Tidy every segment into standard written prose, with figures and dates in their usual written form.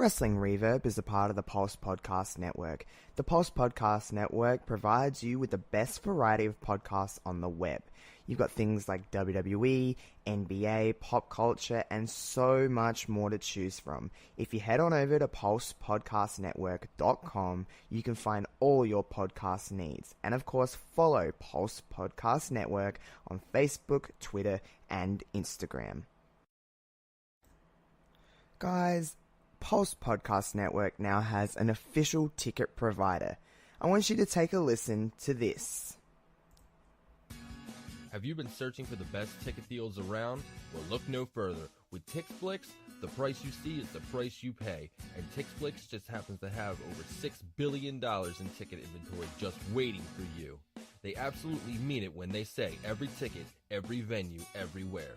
Wrestling Reverb is a part of the Pulse Podcast Network. The Pulse Podcast Network provides you with the best variety of podcasts on the web. You've got things like WWE, NBA, pop culture, and so much more to choose from. If you head on over to pulsepodcastnetwork.com, you can find all your podcast needs. And of course, follow Pulse Podcast Network on Facebook, Twitter, and Instagram. Guys, Pulse Podcast Network now has an official ticket provider. I want you to take a listen to this. Have you been searching for the best ticket deals around? Well, look no further. With TixFlix, the price you see is the price you pay. And TixFlix just happens to have over $6 billion in ticket inventory just waiting for you. They absolutely mean it when they say every ticket, every venue, everywhere.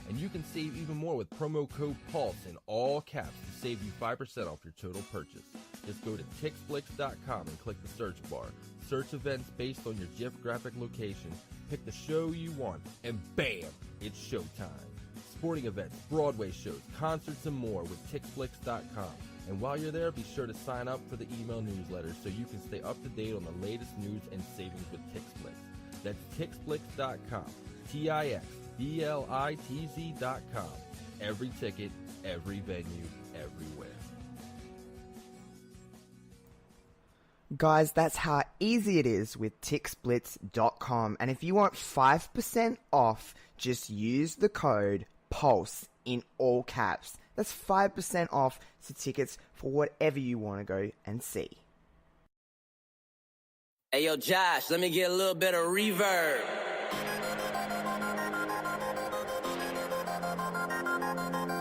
And you can save even more with promo code PULSE in all caps to save you 5% off your total purchase. Just go to TixFlix.com and click the search bar. Search events based on your geographic location, pick the show you want, and bam, it's showtime. Sporting events, Broadway shows, concerts, and more with TixFlix.com. And while you're there, be sure to sign up for the email newsletter so you can stay up to date on the latest news and savings with TixFlix. That's TixFlix.com. TixFlix.com. Every ticket, every venue, everywhere. Guys, that's how easy it is with TixFlix.com. And if you want 5% off, just use the code PULSE in all caps. That's 5% off to tickets for whatever you want to go and see. Hey, yo, Josh, let me get a little bit of reverb.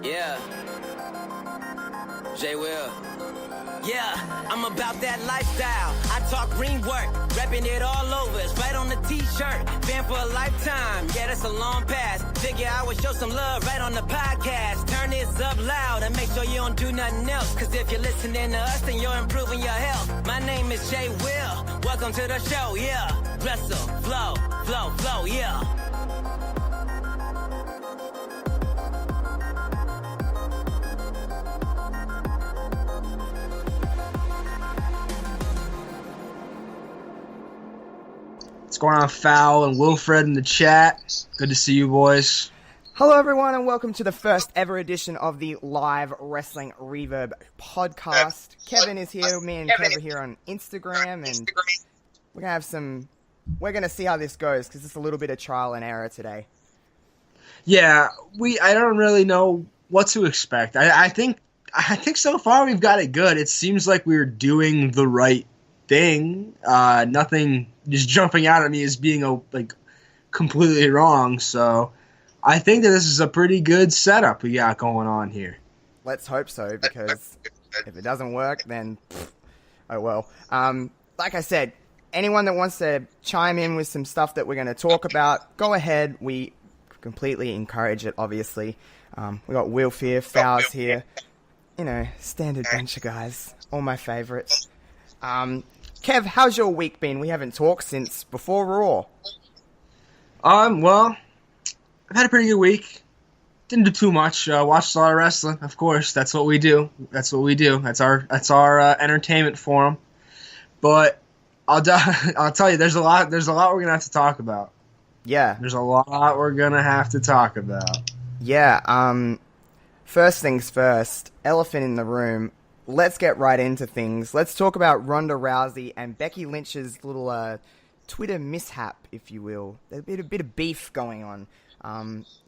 Yeah. J. Will. Yeah, I'm about that lifestyle. I talk green work, repping it all over. It's right on the t-shirt. Been for a lifetime. Yeah, that's a long pass. Figure I would show some love right on the podcast. Turn this up loud and make sure you don't do nothing else. Cause if you're listening to us, then you're improving your health. My name is J. Will. Welcome to the show, yeah. Wrestle, flow, flow, flow, yeah. What's going on, Fowl and Wilfred in the chat? Good to see you, boys. Hello, everyone, and welcome to the first ever edition of the live Wrestling Reverb podcast. Kevin is here, me and Kev are here on Instagram, and we're gonna see how this goes because it's a little bit of trial and error today. Yeah, I don't really know what to expect. I think so far we've got it good. It seems like we're doing the right thing. Nothing just jumping out at me as being completely wrong. So I think that this is a pretty good setup we got going on here. Let's hope so, because if it doesn't work, then oh well. Like I said, anyone that wants to chime in with some stuff that we're going to talk about, go ahead. We completely encourage it, obviously. We got Will Fear, Fowles here. You know, standard bunch of guys. All my favorites. Kev, how's your week been? We haven't talked since before Raw. Well, I've had a pretty good week. Didn't do too much. Watched a lot of wrestling, of course. That's what we do. That's our entertainment forum. But I'll tell you, there's a lot we're gonna have to talk about. Yeah, there's a lot we're gonna have to talk about. Yeah. First things first. Elephant in the room. Let's get right into things. Let's talk about Ronda Rousey and Becky Lynch's little Twitter mishap, if you will. There's a bit of beef going on.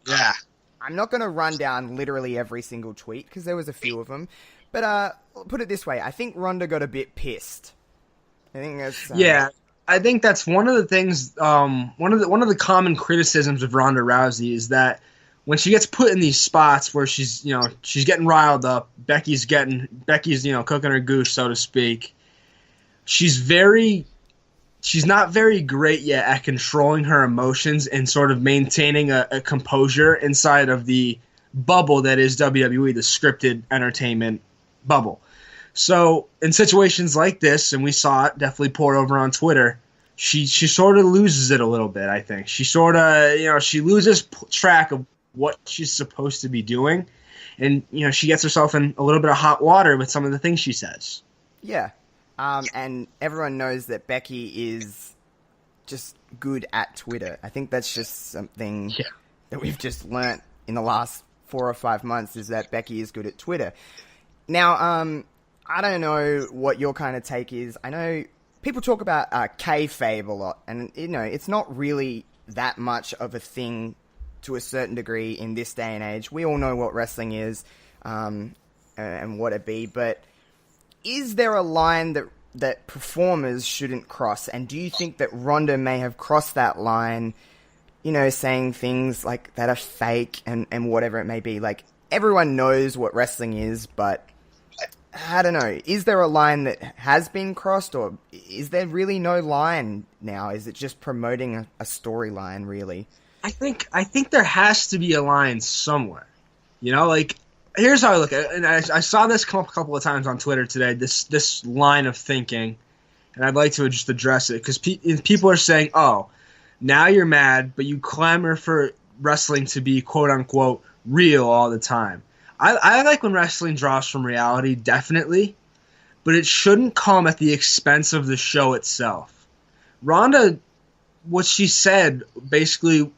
Yeah. I'm not going to run down literally every single tweet because there was a few of them. But put it this way. I think Ronda got a bit pissed. I think that's... Yeah. I think that's one of the things, one of the common criticisms of Ronda Rousey is that when she gets put in these spots where she's getting riled up, Becky's cooking her goose, so to speak. She's not very great yet at controlling her emotions and sort of maintaining a composure inside of the bubble that is WWE, the scripted entertainment bubble. So in situations like this, and we saw it definitely pour over on Twitter, she sort of loses it a little bit, I think. She sort of, she loses track of what she's supposed to be doing, and she gets herself in a little bit of hot water with some of the things she says. Yeah. And everyone knows that Becky is just good at Twitter. I think that's just something that we've just learnt in the last 4 or 5 months, is that Becky is good at Twitter. Now, I don't know what your kind of take is. I know people talk about kayfabe a lot, and it's not really that much of a thing to a certain degree in this day and age. We all know what wrestling is and what it be, but is there a line that performers shouldn't cross? And do you think that Ronda may have crossed that line, saying things like that are fake and whatever it may be? Like, everyone knows what wrestling is, but I don't know. Is there a line that has been crossed, or is there really no line now? Is it just promoting a storyline, really? I think there has to be a line somewhere. Like, here's how I look at it, and I saw this come up a couple of times on Twitter today, this line of thinking, and I'd like to just address it, because people are saying, oh, now you're mad, but you clamor for wrestling to be quote-unquote real all the time. I like when wrestling draws from reality, definitely, but it shouldn't come at the expense of the show itself. Ronda, what she said, basically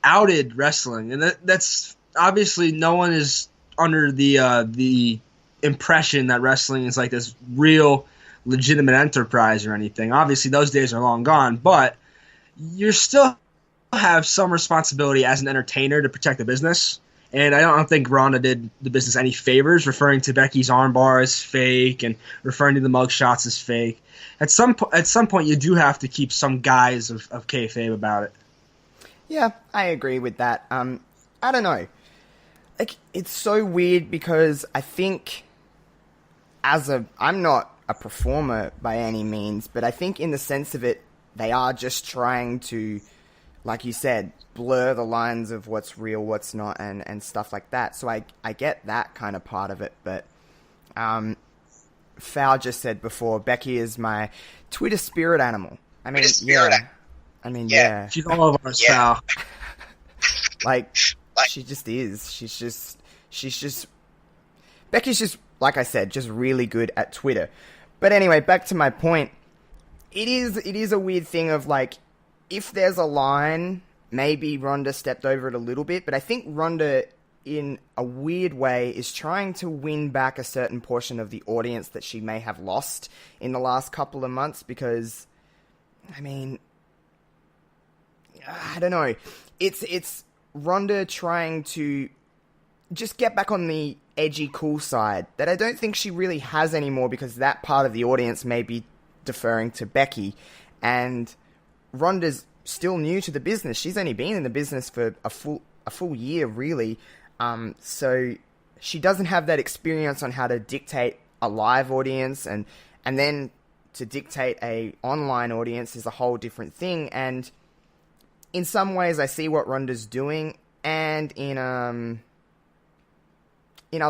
outed wrestling, and that's obviously no one is under the impression that wrestling is like this real, legitimate enterprise or anything. Obviously, those days are long gone, but you still have some responsibility as an entertainer to protect the business. And I don't think Ronda did the business any favors, referring to Becky's armbar as fake and referring to the mugshots as fake. At some point, you do have to keep some guise of kayfabe about it. Yeah, I agree with that. I don't know. Like, it's so weird because I think I'm not a performer by any means, but I think in the sense of it, they are just trying to, like you said, blur the lines of what's real, what's not, and stuff like that. So I get that kind of part of it, but Fowl just said before, Becky is my Twitter spirit animal. I mean, yeah. She's all over us, Fowl. Like, she just is. She's just Becky's just, like I said, just really good at Twitter. But anyway, back to my point. It is a weird thing of, like, if there's a line, maybe Ronda stepped over it a little bit, but I think Ronda, in a weird way, is trying to win back a certain portion of the audience that she may have lost in the last couple of months, because, I mean, I don't know. It's Ronda trying to just get back on the edgy, cool side that I don't think she really has anymore, because that part of the audience may be deferring to Becky, and Ronda's still new to the business. She's only been in the business for a full year, really. So she doesn't have that experience on how to dictate a live audience, and then to dictate a online audience is a whole different thing. And in some ways, I see what Ronda's doing, and in other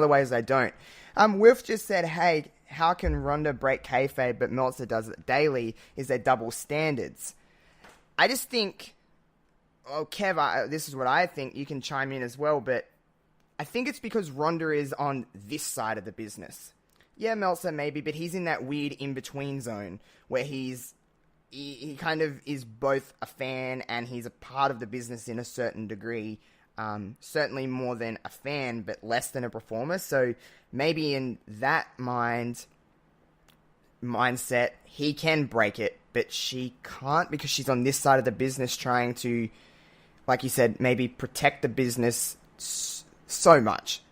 ways, I don't. Wilf just said, hey, how can Ronda break kayfabe but Meltzer does it daily? Is there double standards? I just think, Kev, this is what I think. You can chime in as well, but I think it's because Ronda is on this side of the business. Yeah, Meltzer maybe, but he's in that weird in-between zone where he kind of is both a fan and he's a part of the business in a certain degree. Certainly more than a fan, but less than a performer. So maybe in that mindset, he can break it, but she can't, because she's on this side of the business trying to, like you said, maybe protect the business so much.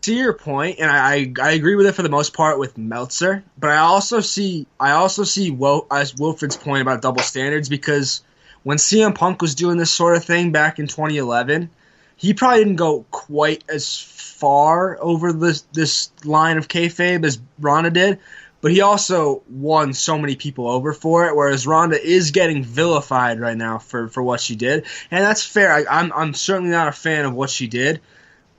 To your point, and I agree with it for the most part with Meltzer, but I also see as Wilfred's point about double standards, because when CM Punk was doing this sort of thing back in 2011, he probably didn't go quite as far over this line of kayfabe as Ronda did, but he also won so many people over for it, whereas Ronda is getting vilified right now for what she did, and that's fair. I'm certainly not a fan of what she did,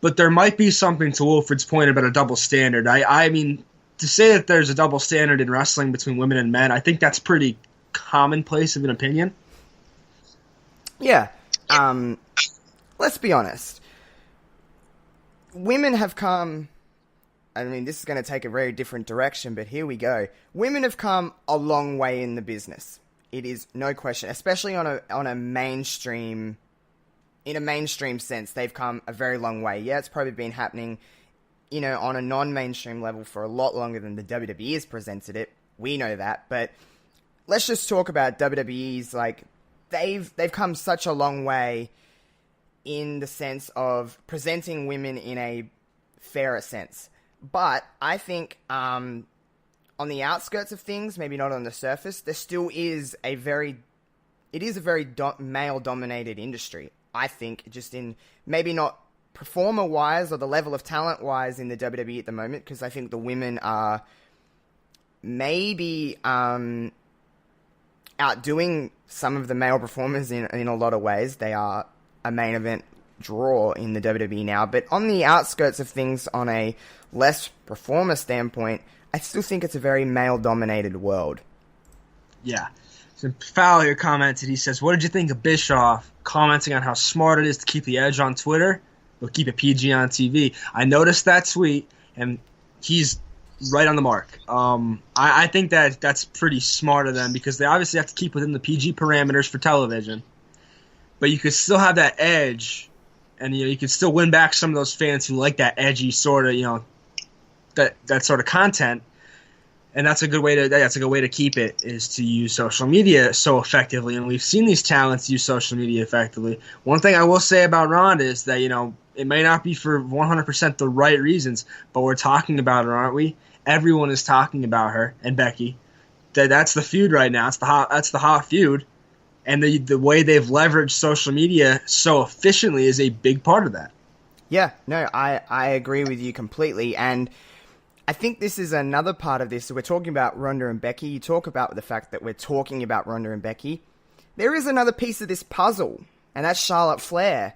but there might be something to Wilfred's point about a double standard. I mean, to say that there's a double standard in wrestling between women and men, I think that's pretty commonplace of an opinion. Yeah. Let's be honest. women have come... I mean, this is going to take a very different direction, but here we go. Women have come a long way in the business. It is no question, especially on a mainstream... In a mainstream sense, they've come a very long way. Yeah, it's probably been happening, on a non-mainstream level for a lot longer than the WWE has presented it. We know that, but let's just talk about WWE's, they've come such a long way in the sense of presenting women in a fairer sense. But I think on the outskirts of things, maybe not on the surface, there still is a very male-dominated industry. I think, just in maybe not performer-wise or the level of talent-wise in the WWE at the moment, because I think the women are maybe outdoing some of the male performers in a lot of ways. They are a main event draw in the WWE now, but on the outskirts of things, on a less performer standpoint, I still think it's a very male-dominated world. Yeah. So Fowl here commented, he says, what did you think of Bischoff commenting on how smart it is to keep the edge on Twitter, but keep it PG on TV? I noticed that tweet, and he's right on the mark. I think that's pretty smart of them, because they obviously have to keep within the PG parameters for television, but you could still have that edge, and you could still win back some of those fans who like that edgy sort of, that sort of content. And that's a good way to keep it, is to use social media so effectively. And we've seen these talents use social media effectively. One thing I will say about Ronda is that, it may not be for 100% the right reasons, but we're talking about her, aren't we? Everyone is talking about her and Becky. That's the feud right now. That's the hot feud. And the way they've leveraged social media so efficiently is a big part of that. Yeah, no, I agree with you completely. And I think this is another part of this. So we're talking about Ronda and Becky. You talk about the fact that we're talking about Ronda and Becky. There is another piece of this puzzle, and that's Charlotte Flair.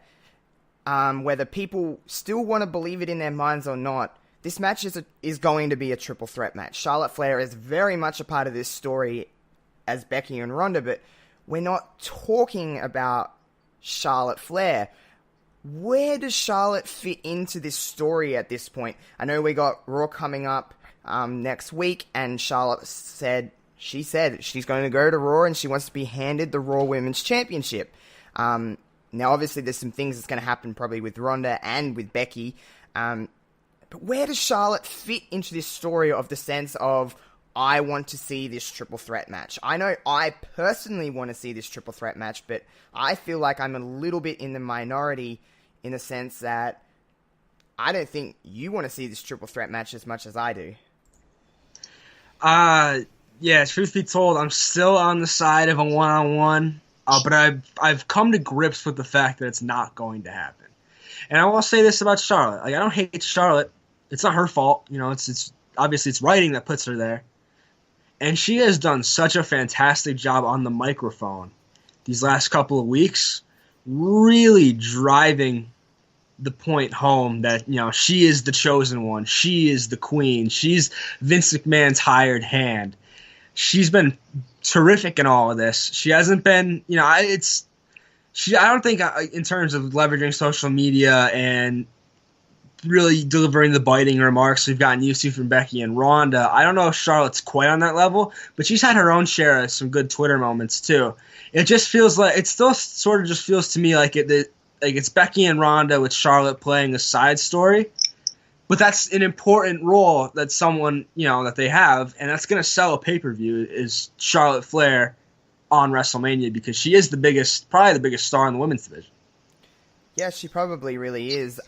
Whether people still want to believe it in their minds or not, this match is going to be a triple threat match. Charlotte Flair is very much a part of this story as Becky and Ronda, but we're not talking about Charlotte Flair. Where does Charlotte fit into this story at this point? I know we got Raw coming up next week, and Charlotte said she's going to go to Raw and she wants to be handed the Raw Women's Championship. Now, obviously, there's some things that's going to happen probably with Ronda and with Becky. But where does Charlotte fit into this story of the sense of, I want to see this triple threat match? I know I personally want to see this triple threat match, but I feel like I'm a little bit in the minority in the sense that I don't think you want to see this triple threat match as much as I do. Yeah, truth be told, I'm still on the side of a one-on-one, but I've come to grips with the fact that it's not going to happen. And I will say this about Charlotte. I don't hate Charlotte. It's not her fault. It's obviously it's writing that puts her there. And she has done such a fantastic job on the microphone these last couple of weeks, really driving the point home that, she is the chosen one. She is the queen. She's Vince McMahon's hired hand. She's been terrific in all of this. She hasn't been, I don't think in terms of leveraging social media and really delivering the biting remarks we've gotten used to from Becky and Ronda, I don't know if Charlotte's quite on that level, but she's had her own share of some good Twitter moments too. It just feels like, it still sort of just feels to me like it's Becky and Ronda with Charlotte playing a side story, but that's an important role that someone, that they have, and that's going to sell a pay-per-view, is Charlotte Flair on WrestleMania, because she is probably the biggest star in the women's division. Yeah, she probably really is.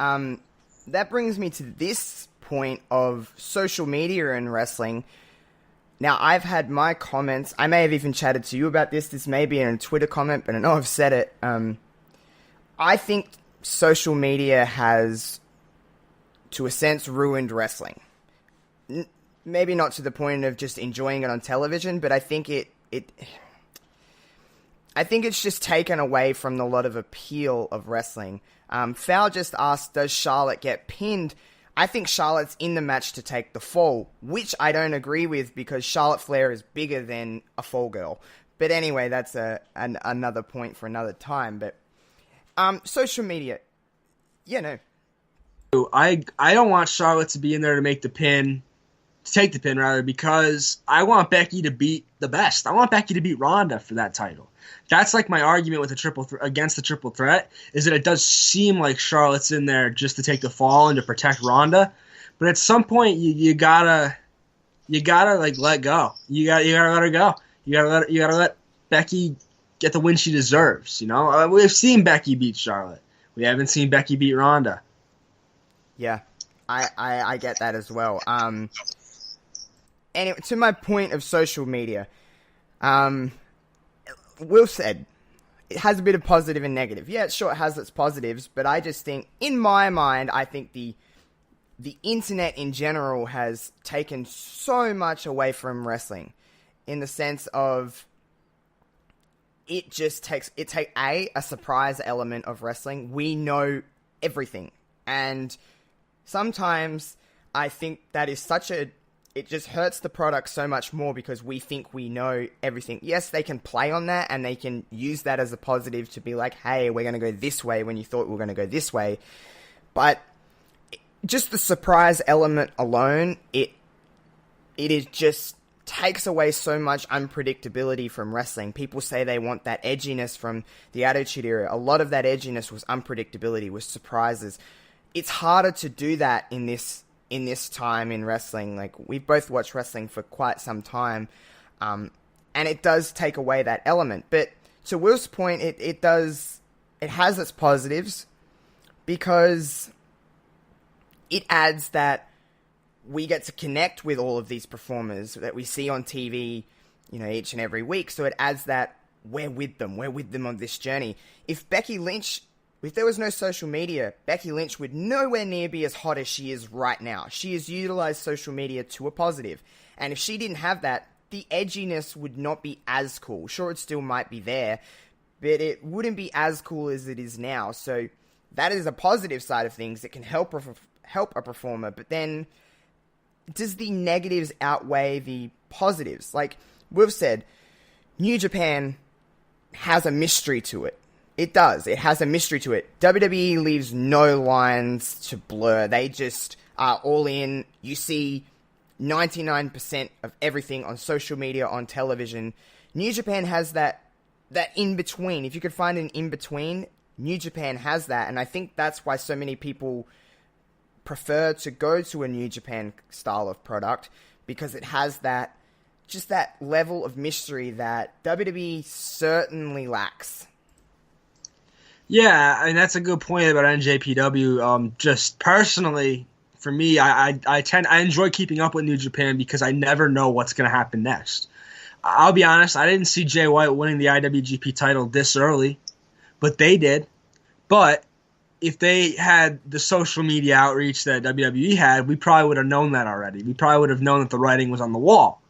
That brings me to this point of social media and wrestling. Now, I've had my comments. I may have even chatted to you about this. This may be in a Twitter comment, but I know I've said it. I think social media has, to a sense, ruined wrestling. Maybe not to the point of just enjoying it on television, but I think I think it's just taken away from a lot of appeal of wrestling. Fowl just asked, does Charlotte get pinned? I think Charlotte's in the match to take the fall, which I don't agree with, because Charlotte Flair is bigger than a fall girl. But anyway, that's another point for another time. But social media, I don't want Charlotte to be in there to make the pin, to take the pin rather, because I want Becky to beat the best. I want Becky to beat Ronda for that title. That's like my argument with the against the triple threat, is that it does seem like Charlotte's in there just to take the fall and to protect Ronda, but at some point you gotta like let go. You gotta let her go. You gotta let Becky get the win she deserves. You know, we've seen Becky beat Charlotte. We haven't seen Becky beat Ronda. Yeah, I get that as well. Anyway, to my point of social media, Will said it has a bit of positive and negative. Yeah, sure, it has its positives, but I just think, in my mind, I think the internet in general has taken so much away from wrestling, in the sense of it just takes a surprise element of wrestling. We know everything, and sometimes I think that is it just hurts the product so much more because we think we know everything. Yes, they can play on that and they can use that as a positive to be like, hey, we're going to go this way when you thought we were going to go this way. But just the surprise element alone, it is just takes away so much unpredictability from wrestling. People say they want that edginess from the Attitude Era. A lot of that edginess was unpredictability, was surprises. It's harder to do that in this time in wrestling. Like, we've both watched wrestling for quite some time, and it does take away that element. But to Will's point, it has its positives, because it adds that we get to connect with all of these performers that we see on TV, you know, each and every week. So it adds that we're with them on this journey. If there was no social media, Becky Lynch would nowhere near be as hot as she is right now. She has utilized social media to a positive. And if she didn't have that, the edginess would not be as cool. Sure, it still might be there, but it wouldn't be as cool as it is now. So that is a positive side of things. It can help a performer. But then, does the negatives outweigh the positives? Like we've said, New Japan has a mystery to it. It does. It has a mystery to it. WWE leaves no lines to blur. They just are all in. You see 99% of everything on social media, on television. New Japan has that in-between. If you could find an in-between, New Japan has that. And I think that's why so many people prefer to go to a New Japan style of product, because it has that level of mystery that WWE certainly lacks. Yeah, I mean, that's a good point about NJPW. Just personally, for me, I enjoy keeping up with New Japan because I never know what's going to happen next. I'll be honest, I didn't see Jay White winning the IWGP title this early, but they did. But if they had the social media outreach that WWE had, we probably would have known that already. We probably would have known that the writing was on the wall.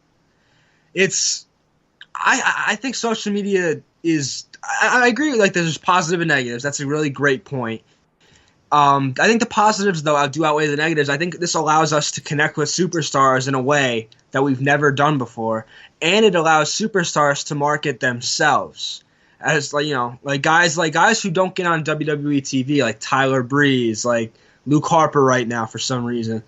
I think social media is... I agree with, like, there's positive and negatives. That's a really great point. I think the positives, though, do outweigh the negatives. I think this allows us to connect with superstars in a way that we've never done before, and it allows superstars to market themselves as, like, you know, like guys who don't get on WWE TV, like Tyler Breeze, like Luke Harper right now for some reason.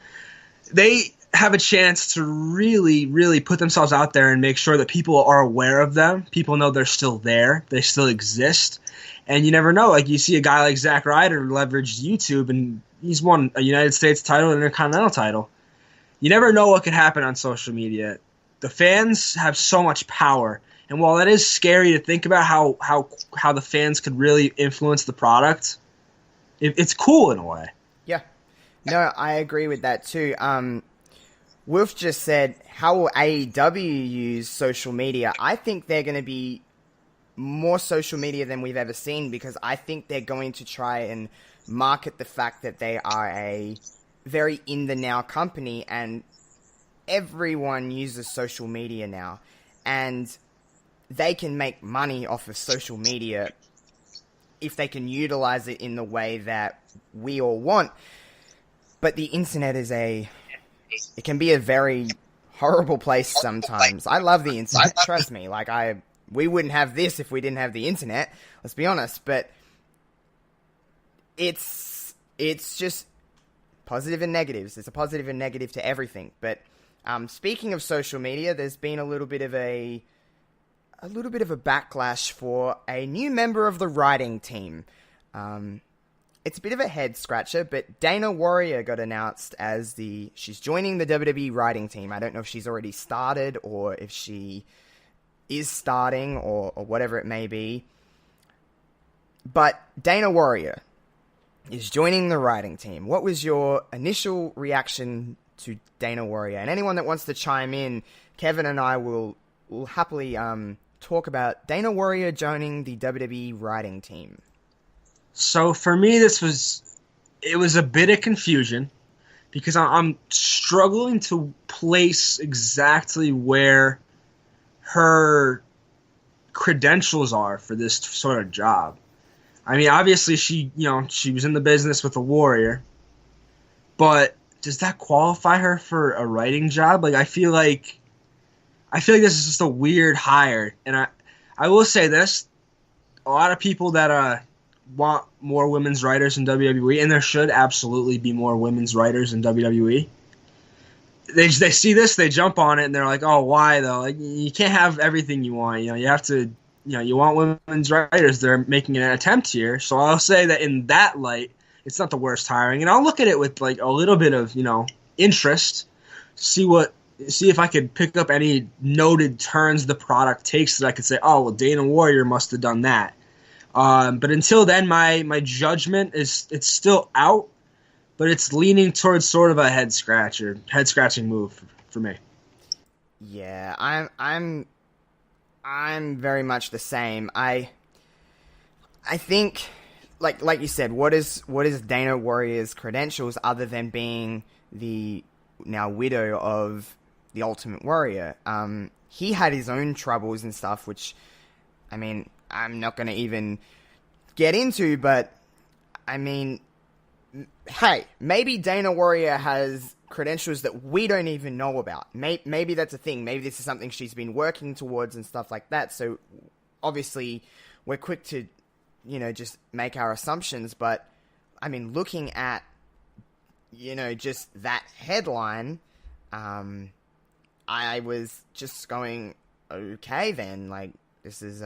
They have a chance to really, really put themselves out there and make sure that people are aware of them. People know they're still there. They still exist. And you never know. Like, you see a guy like Zack Ryder leverage YouTube, and he's won a United States title and an Intercontinental title. You never know what could happen on social media. The fans have so much power. And while that is scary to think about how the fans could really influence the product, it's cool in a way. Yeah. No, I agree with that too. Wolf just said, how will AEW use social media? I think they're going to be more social media than we've ever seen, because I think they're going to try and market the fact that they are a very in-the-now company, and everyone uses social media now. And they can make money off of social media if they can utilize it in the way that we all want. But the internet it can be a very horrible place sometimes. I love the internet, trust me. Like, we wouldn't have this if we didn't have the internet, let's be honest. But it's just positive and negatives. There's a positive and negative to everything. But speaking of social media, there's been a little bit of a backlash for a new member of the writing team. It's a bit of a head scratcher, but Dana Warrior got announced as she's joining the WWE writing team. I don't know if she's already started or if she is starting or whatever it may be. But Dana Warrior is joining the writing team. What was your initial reaction to Dana Warrior? And anyone that wants to chime in, Kevin and I will happily talk about Dana Warrior joining the WWE writing team. So for me, it was a bit of confusion because I'm struggling to place exactly where her credentials are for this sort of job. I mean, obviously she was in the business with a Warrior, but does that qualify her for a writing job? Like, I feel like this is just a weird hire, and I will say this: a lot of people that want more women's writers in WWE, and there should absolutely be more women's writers in WWE. They see this, they jump on it, and they're like, "Oh, why though? Like, you can't have everything you want. You have to. You want women's writers. They're making an attempt here." So I'll say that in that light, it's not the worst hiring, and I'll look at it with like a little bit of interest, see if I could pick up any noted turns the product takes that I could say, "Oh, well, Dana Warrior must have done that." But until then, my judgment it's still out, but it's leaning towards sort of a head scratching move for me. Yeah, I'm very much the same. I think, like you said, what is Dana Warrior's credentials other than being the now widow of the Ultimate Warrior? He had his own troubles and stuff, which, I mean, I'm not going to even get into, but, I mean, hey, maybe Dana Warrior has credentials that we don't even know about. Maybe that's a thing. Maybe this is something she's been working towards and stuff like that. So, obviously, we're quick to, just make our assumptions, but, I mean, looking at, just that headline, I was just going, okay then, like, this is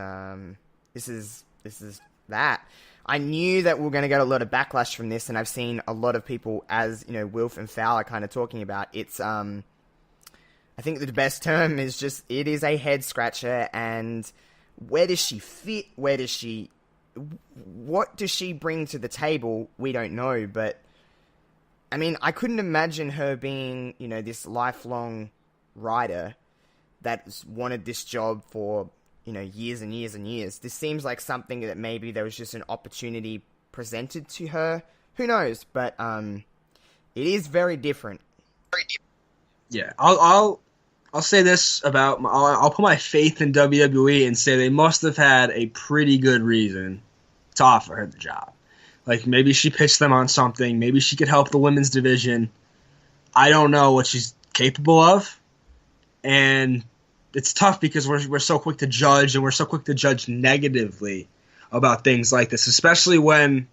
that. I knew that we were going to get a lot of backlash from this, and I've seen a lot of people, as, Wilf and Fowler kind of talking about. It's, I think the best term is just, it is a head scratcher, and where does she fit? What does she bring to the table? We don't know, but, I mean, I couldn't imagine her being, this lifelong writer that's wanted this job for, years and years and years. This seems like something that maybe there was just an opportunity presented to her. Who knows? But it is very different. Yeah, I'll say this about I'll put my faith in WWE and say they must have had a pretty good reason to offer her the job. Like, maybe she pitched them on something. Maybe she could help the women's division. I don't know what she's capable of, and it's tough because we're so quick to judge, and we're so quick to judge negatively about things like this, especially when,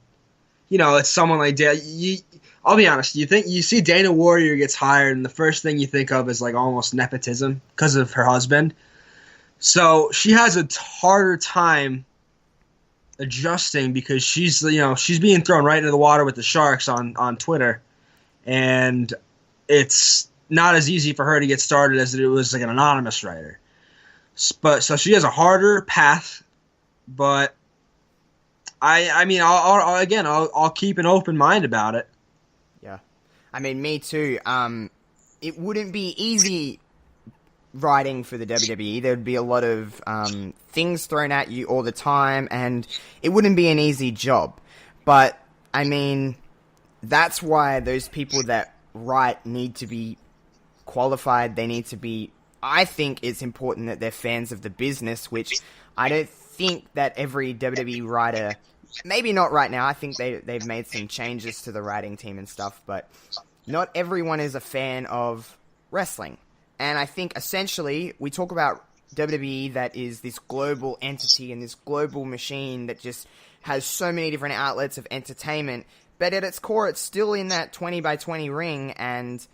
it's someone like Dana. I'll be honest, you see Dana Warrior gets hired, and the first thing you think of is like almost nepotism because of her husband. So she has a harder time adjusting because she's being thrown right into the water with the sharks on Twitter, and it's not as easy for her to get started as it was like an anonymous writer. But so she has a harder path, but I mean, I'll keep an open mind about it. Yeah. I mean, me too. It wouldn't be easy writing for the WWE. There'd be a lot of things thrown at you all the time, and it wouldn't be an easy job. But, I mean, that's why those people that write need to be qualified. They need to be, I think it's important that they're fans of the business, which I don't think that every WWE writer, maybe not right now, I think they've made some changes to the writing team and stuff, but not everyone is a fan of wrestling. And I think essentially we talk about WWE that is this global entity and this global machine that just has so many different outlets of entertainment, but at its core, it's still in that 20 by 20 ring, and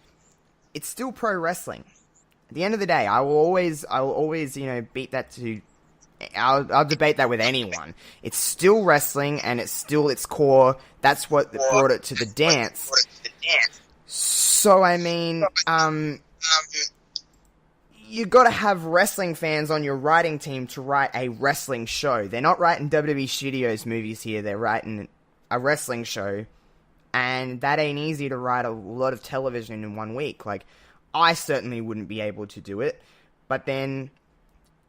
it's still pro wrestling. At the end of the day, I will always, beat that to. I'll debate that with anyone. It's still wrestling, and it's still its core. That's what brought it to the dance. So, I mean, you got to have wrestling fans on your writing team to write a wrestling show. They're not writing WWE Studios movies here. They're writing a wrestling show, and that ain't easy to write a lot of television in 1 week. Like, I certainly wouldn't be able to do it, but then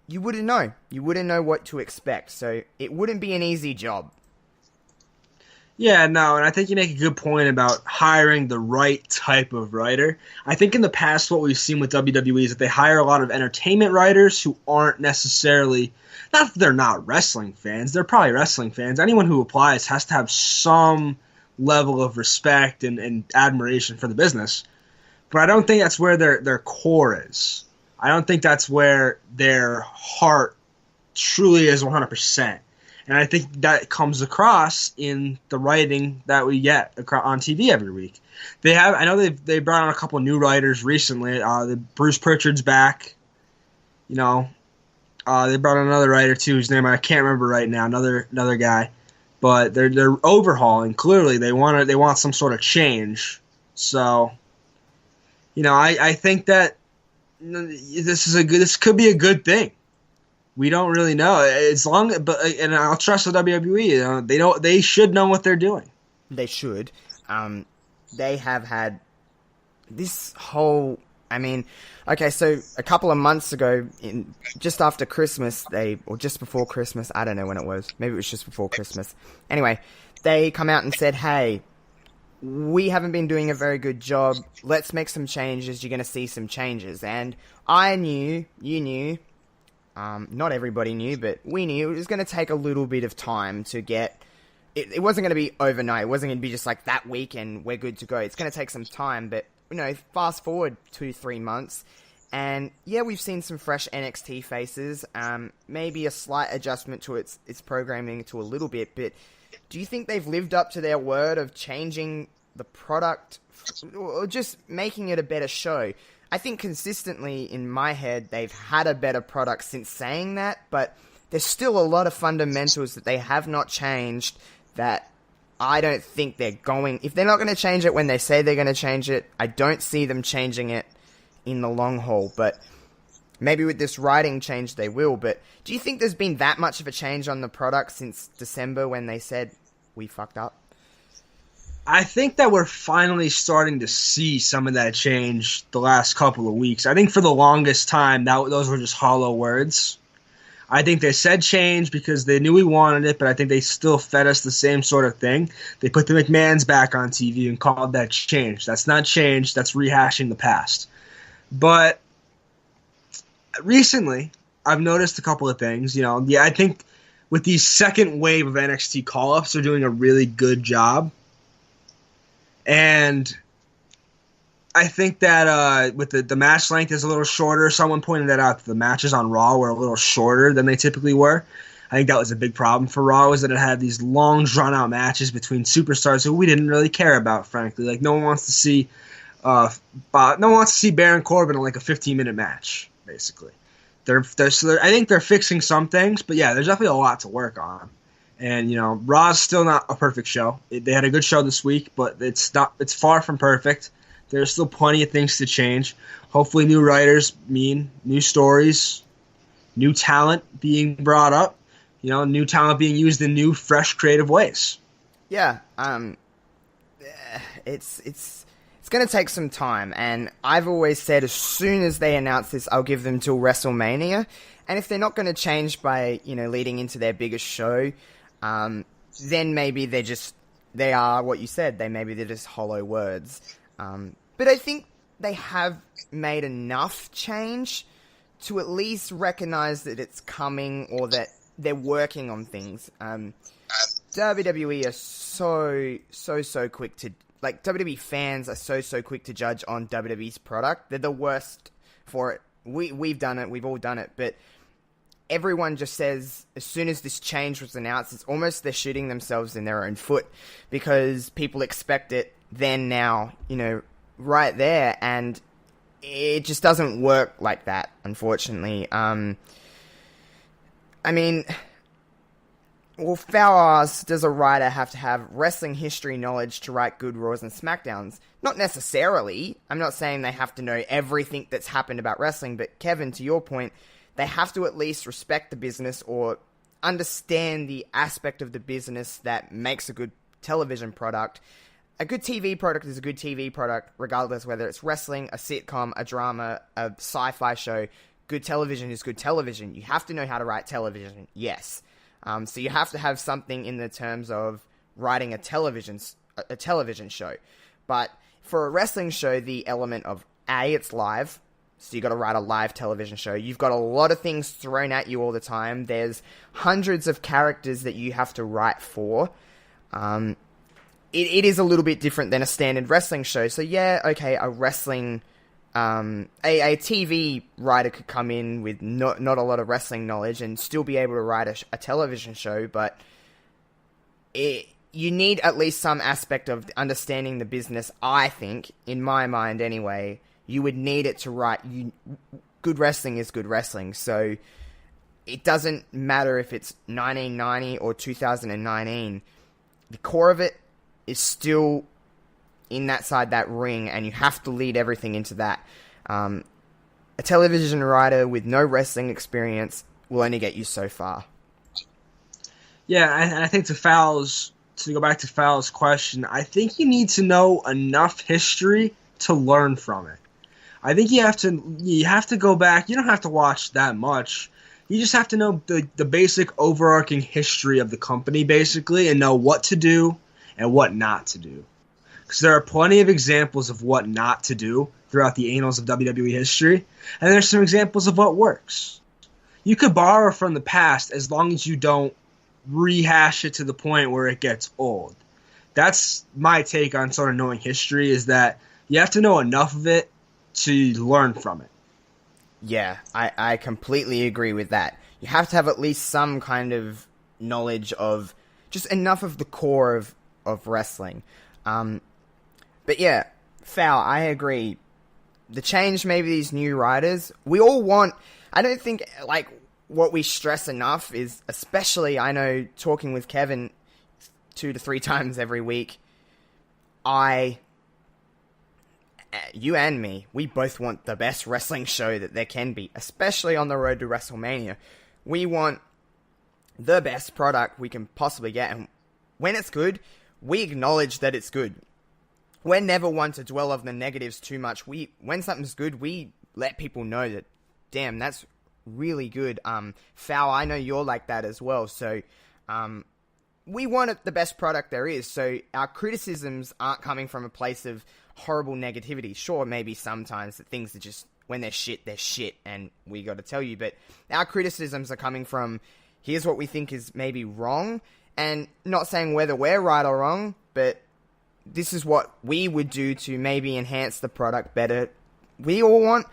you wouldn't know. You wouldn't know what to expect, so it wouldn't be an easy job. Yeah, no, and I think you make a good point about hiring the right type of writer. I think in the past what we've seen with WWE is that they hire a lot of entertainment writers who aren't necessarily, not that they're not wrestling fans, they're probably wrestling fans. Anyone who applies has to have some level of respect and admiration for the business. But I don't think that's where their core is. I don't think that's where their heart truly is 100%. And I think that comes across in the writing that we get on TV every week. I know they brought on a couple new writers recently. Bruce Pritchard's back. They brought on another writer too, whose name I can't remember right now. Another guy, but they're overhauling. Clearly, they want some sort of change. So, I think that this could be a good thing. We don't really know. And I'll trust the WWE. They should know what they're doing. They should. They have had this whole. I mean, okay, so a couple of months ago, just after Christmas, or just before Christmas, I don't know when it was. Maybe it was just before Christmas. Anyway, they come out and said, "Hey, we haven't been doing a very good job. Let's make some changes. You're going to see some changes." And I knew, you knew. Not everybody knew, but we knew it was going to take a little bit of time to get. It wasn't going to be overnight. It wasn't going to be just like that week and we're good to go. It's going to take some time, but fast forward 2-3 months, and yeah, we've seen some fresh NXT faces. Maybe a slight adjustment to its programming to a little bit, but do you think they've lived up to their word of changing the product or just making it a better show? I think consistently in my head, they've had a better product since saying that, but there's still a lot of fundamentals that they have not changed that I don't think they're going. If they're not going to change it when they say they're going to change it, I don't see them changing it in the long haul. But maybe with this writing change, they will. But do you think there's been that much of a change on the product since December when they said we fucked up? I think that we're finally starting to see some of that change the last couple of weeks. I think for the longest time, those were just hollow words. I think they said change because they knew we wanted it, but I think they still fed us the same sort of thing. They put the McMahons back on TV and called that change. That's not change. That's rehashing the past. But recently, I've noticed a couple of things. I think with the second wave of NXT call-ups, they're doing a really good job. And I think that with the match length is a little shorter. Someone pointed that out. The matches on Raw were a little shorter than they typically were. I think that was a big problem for Raw, was that it had these long, drawn-out matches between superstars who we didn't really care about, frankly. Like, no one wants to see Baron Corbin in like a 15-minute match, basically. I think they're fixing some things, but yeah, there's definitely a lot to work on. And, Raw's still not a perfect show. They had a good show this week, but it's far from perfect. There's still plenty of things to change. Hopefully new writers mean new stories, new talent being brought up, new talent being used in new, fresh, creative ways. Yeah, it's going to take some time, and I've always said as soon as they announce this, I'll give them till WrestleMania. And if they're not going to change by, leading into their biggest show, then maybe they are what you said. They're just hollow words. But I think they have made enough change to at least recognize that it's coming or that they're working on things. WWE are so quick to, WWE fans are so quick to judge on WWE's product. They're the worst for it. We've done it. We've all done it. But everyone just says, as soon as this change was announced, it's almost they're shooting themselves in their own foot, because people expect it then, now, right there, and it just doesn't work like that, unfortunately. Foul asks, does a writer have to have wrestling history knowledge to write good Raws and SmackDowns? Not necessarily. I'm not saying they have to know everything that's happened about wrestling, but Kevin, to your point, they have to at least respect the business or understand the aspect of the business that makes a good television product. A good TV product is a good TV product, regardless whether it's wrestling, a sitcom, a drama, a sci-fi show. Good television is good television. You have to know how to write television, yes. So you have to have something in the terms of writing a television show. But for a wrestling show, the element of it's live, so you got to write a live television show. You've got a lot of things thrown at you all the time. There's hundreds of characters that you have to write for. It is a little bit different than a standard wrestling show. So yeah, okay, a wrestling, a TV writer could come in with not a lot of wrestling knowledge and still be able to write a television show, but you need at least some aspect of understanding the business, I think, in my mind anyway. You would need it to write. Good wrestling is good wrestling, so it doesn't matter if it's 1990 or 2019. The core of it is still in that ring, and you have to lead everything into that. A television writer with no wrestling experience will only get you so far. Yeah, I think to go back to Fowl's question, I think you need to know enough history to learn from it. I think you have to go back. You don't have to watch that much. You just have to know the basic overarching history of the company, basically, and know what to do and what not to do. Because there are plenty of examples of what not to do throughout the annals of WWE history, and there's some examples of what works. You could borrow from the past as long as you don't rehash it to the point where it gets old. That's my take on sort of knowing history, is that you have to know enough of it to learn from it. Yeah, I completely agree with that. You have to have at least some kind of knowledge of just enough of the core of wrestling. But yeah, Foul, I agree. The change, maybe these new writers, we all want, I don't think, like, what we stress enough is, especially, I know, talking with Kevin 2 to 3 times every week, you and me, we both want the best wrestling show that there can be, especially on the road to WrestleMania. We want the best product we can possibly get, and when it's good, we acknowledge that it's good. We're never one to dwell on the negatives too much. When something's good, we let people know that, damn, that's really good. Foul, I know you're like that as well, so we want the best product there is, so our criticisms aren't coming from a place of horrible negativity. Sure, maybe sometimes that things are just, when they're shit, and we got to tell you, but our criticisms are coming from, here's what we think is maybe wrong, and not saying whether we're right or wrong, but this is what we would do to maybe enhance the product better. We want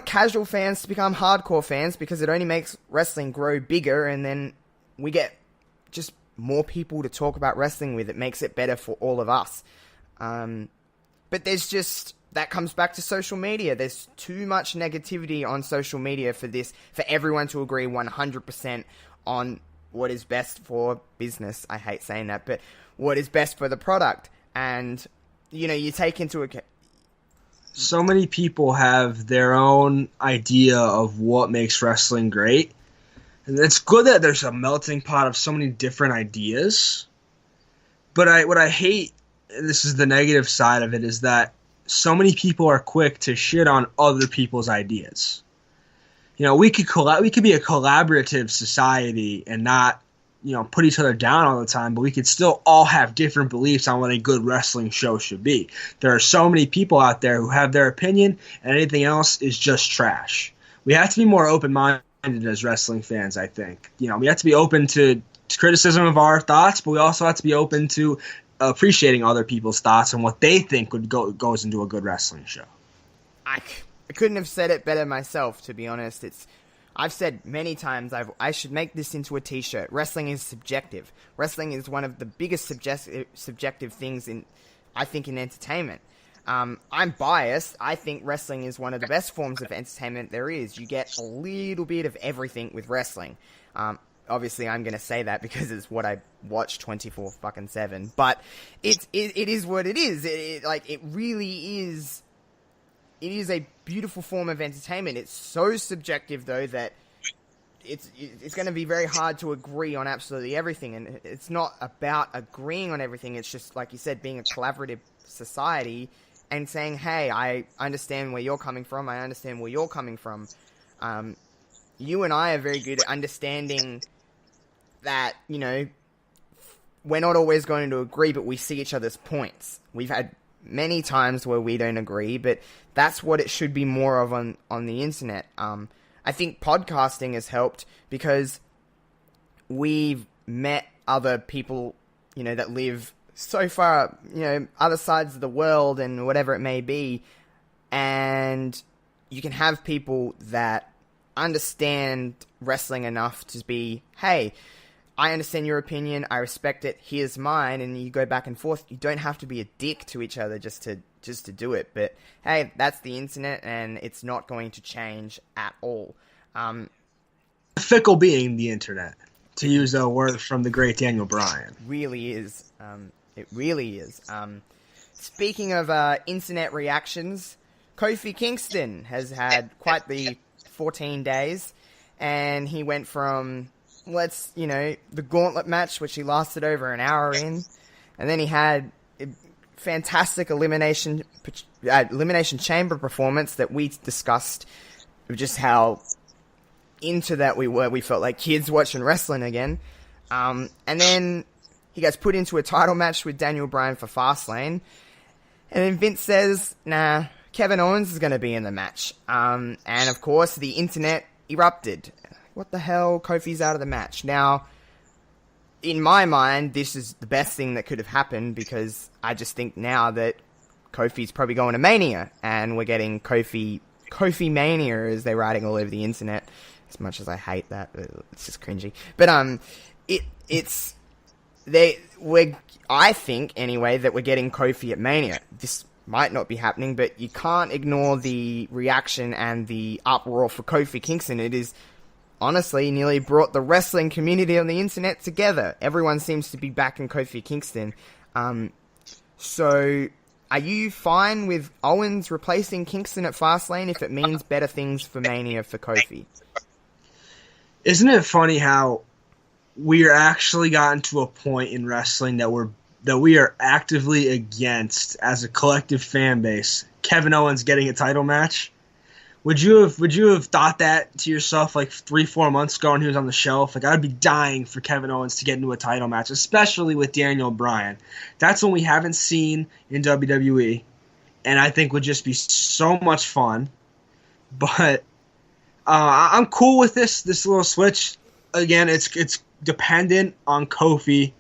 casual fans to become hardcore fans, because it only makes wrestling grow bigger, and then we get just more people to talk about wrestling with. It makes it better for all of us. But there's just, that comes back to social media. There's too much negativity on social media for everyone to agree 100% on what is best for business. I hate saying that, but what is best for the product. And, you take into account, so many people have their own idea of what makes wrestling great. And it's good that there's a melting pot of so many different ideas. But what I hate, and this is the negative side of it, is that so many people are quick to shit on other people's ideas. We could be a collaborative society and not, put each other down all the time, but we could still all have different beliefs on what a good wrestling show should be. There are so many people out there who have their opinion, and anything else is just trash. We have to be more open-minded as wrestling fans, I think. We have to be open to criticism of our thoughts, but we also have to be open to appreciating other people's thoughts and what they think goes into a good wrestling show. I couldn't have said it better myself, to be honest. I've said many times I should make this into a t-shirt. Wrestling is subjective. Wrestling is one of the biggest subjective things I think in entertainment. I'm biased. I think wrestling is one of the best forms of entertainment there is. You get a little bit of everything with wrestling. Obviously, I'm going to say that because it's what I watch 24/7. But it is what it is. It really is. It is a beautiful form of entertainment. It's so subjective, though, that it's going to be very hard to agree on absolutely everything. And it's not about agreeing on everything. It's just, like you said, being a collaborative society and saying, hey, I understand where you're coming from. I understand where you're coming from. You and I are very good at understanding that, we're not always going to agree, but we see each other's points. We've had many times where we don't agree, but that's what it should be more of on the internet. I think podcasting has helped because we've met other people, that live so far, other sides of the world and whatever it may be, and you can have people that understand wrestling enough to be, hey, I understand your opinion, I respect it, here's mine, and you go back and forth. You don't have to be a dick to each other just to do it, but hey, that's the internet, and it's not going to change at all. Fickle being the internet, to use a word from the great Daniel Bryan. Really is. It really is. Speaking of internet reactions, Kofi Kingston has had quite the 14 days, and he went from the gauntlet match, which he lasted over an hour in, and then he had a fantastic elimination chamber performance that we discussed, just how into that we were. We felt like kids watching wrestling again. And then he gets put into a title match with Daniel Bryan for Fastlane, and then Vince says, nah, Kevin Owens is going to be in the match. And of course, the internet erupted. What the hell? Kofi's out of the match. Now, in my mind, this is the best thing that could have happened because I just think now that Kofi's probably going to Mania and we're getting Kofi Mania, as they're writing all over the internet. As much as I hate that, it's just cringy. But I think anyway that we're getting Kofi at Mania. This might not be happening, but you can't ignore the reaction and the uproar for Kofi Kingston. It is honestly nearly brought the wrestling community on the internet together. Everyone seems to be backing Kofi Kingston. So are you fine with Owens replacing Kingston at Fastlane if it means better things for Mania for Kofi? Isn't it funny how we are actually gotten to a point in wrestling that we are actively against as a collective fan base Kevin Owens getting a title match? Would you have thought that to yourself like 3-4 months ago when he was on the shelf? Like, I'd be dying for Kevin Owens to get into a title match, especially with Daniel Bryan. That's what we haven't seen in WWE, and I think would just be so much fun. But I'm cool with this little switch. Again, it's dependent on Kofi.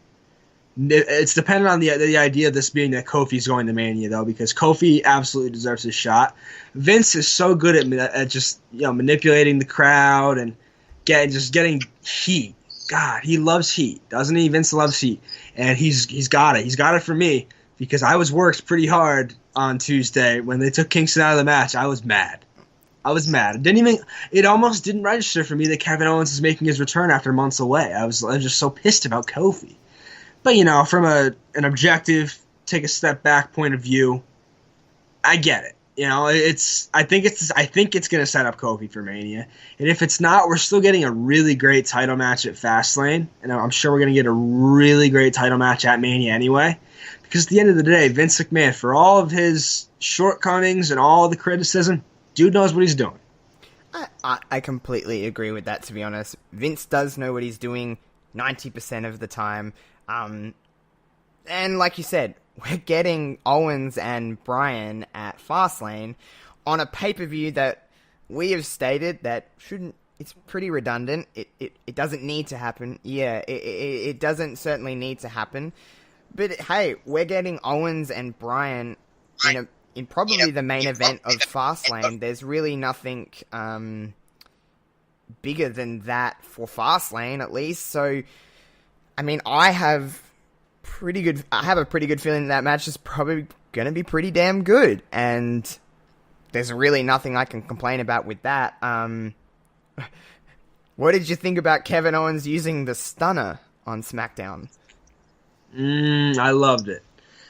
It's dependent on the idea of this being that Kofi's going to Mania, though, because Kofi absolutely deserves his shot. Vince is so good at just manipulating the crowd and getting heat. God, he loves heat, doesn't he? Vince loves heat, and he's got it. He's got it for me because I was worked pretty hard on Tuesday when they took Kingston out of the match. I was mad. It almost didn't register for me that Kevin Owens is making his return after months away. I was just so pissed about Kofi. But, from an objective, take a step back point of view, I get it. I think it's going to set up Kofi for Mania. And if it's not, we're still getting a really great title match at Fastlane. And I'm sure we're going to get a really great title match at Mania anyway. Because at the end of the day, Vince McMahon, for all of his shortcomings and all of the criticism, dude knows what he's doing. I completely agree with that, to be honest. Vince does know what he's doing 90% of the time. And like you said, we're getting Owens and Bryan at Fastlane on a pay-per-view that we have stated that it's pretty redundant. It doesn't need to happen. Yeah, it doesn't certainly need to happen. But hey, we're getting Owens and Bryan in probably the main event of Fastlane. There's really nothing bigger than that for Fastlane, at least. So, I mean, I have a pretty good feeling that match is probably going to be pretty damn good. And there's really nothing I can complain about with that. What did you think about Kevin Owens using the stunner on SmackDown? I loved it.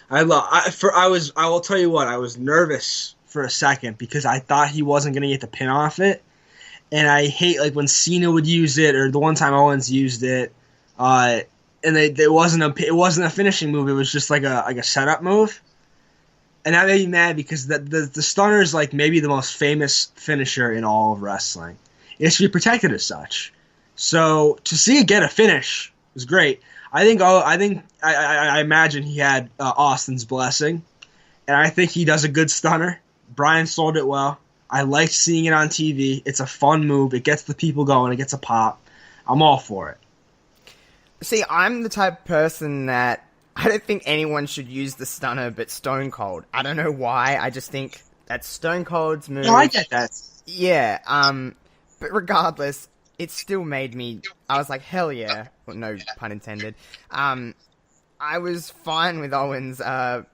I will tell you what, I was nervous for a second because I thought he wasn't going to get the pin off it. And I hate like when Cena would use it, or the one time Owens used it, and it wasn't a finishing move. It was just like a setup move, and that made me mad because the stunner is like maybe the most famous finisher in all of wrestling. It should be protected as such. So to see it get a finish was great. I imagine he had Austin's blessing, and I think he does a good stunner. Brian sold it well. I like seeing it on TV. It's a fun move. It gets the people going. It gets a pop. I'm all for it. See, I'm the type of person that I don't think anyone should use the stunner but Stone Cold. I don't know why. I just think that's Stone Cold's move. No, I get that. Yeah, but regardless, it still made me... I was like, hell yeah. Well, no pun intended. I was fine with Owens. The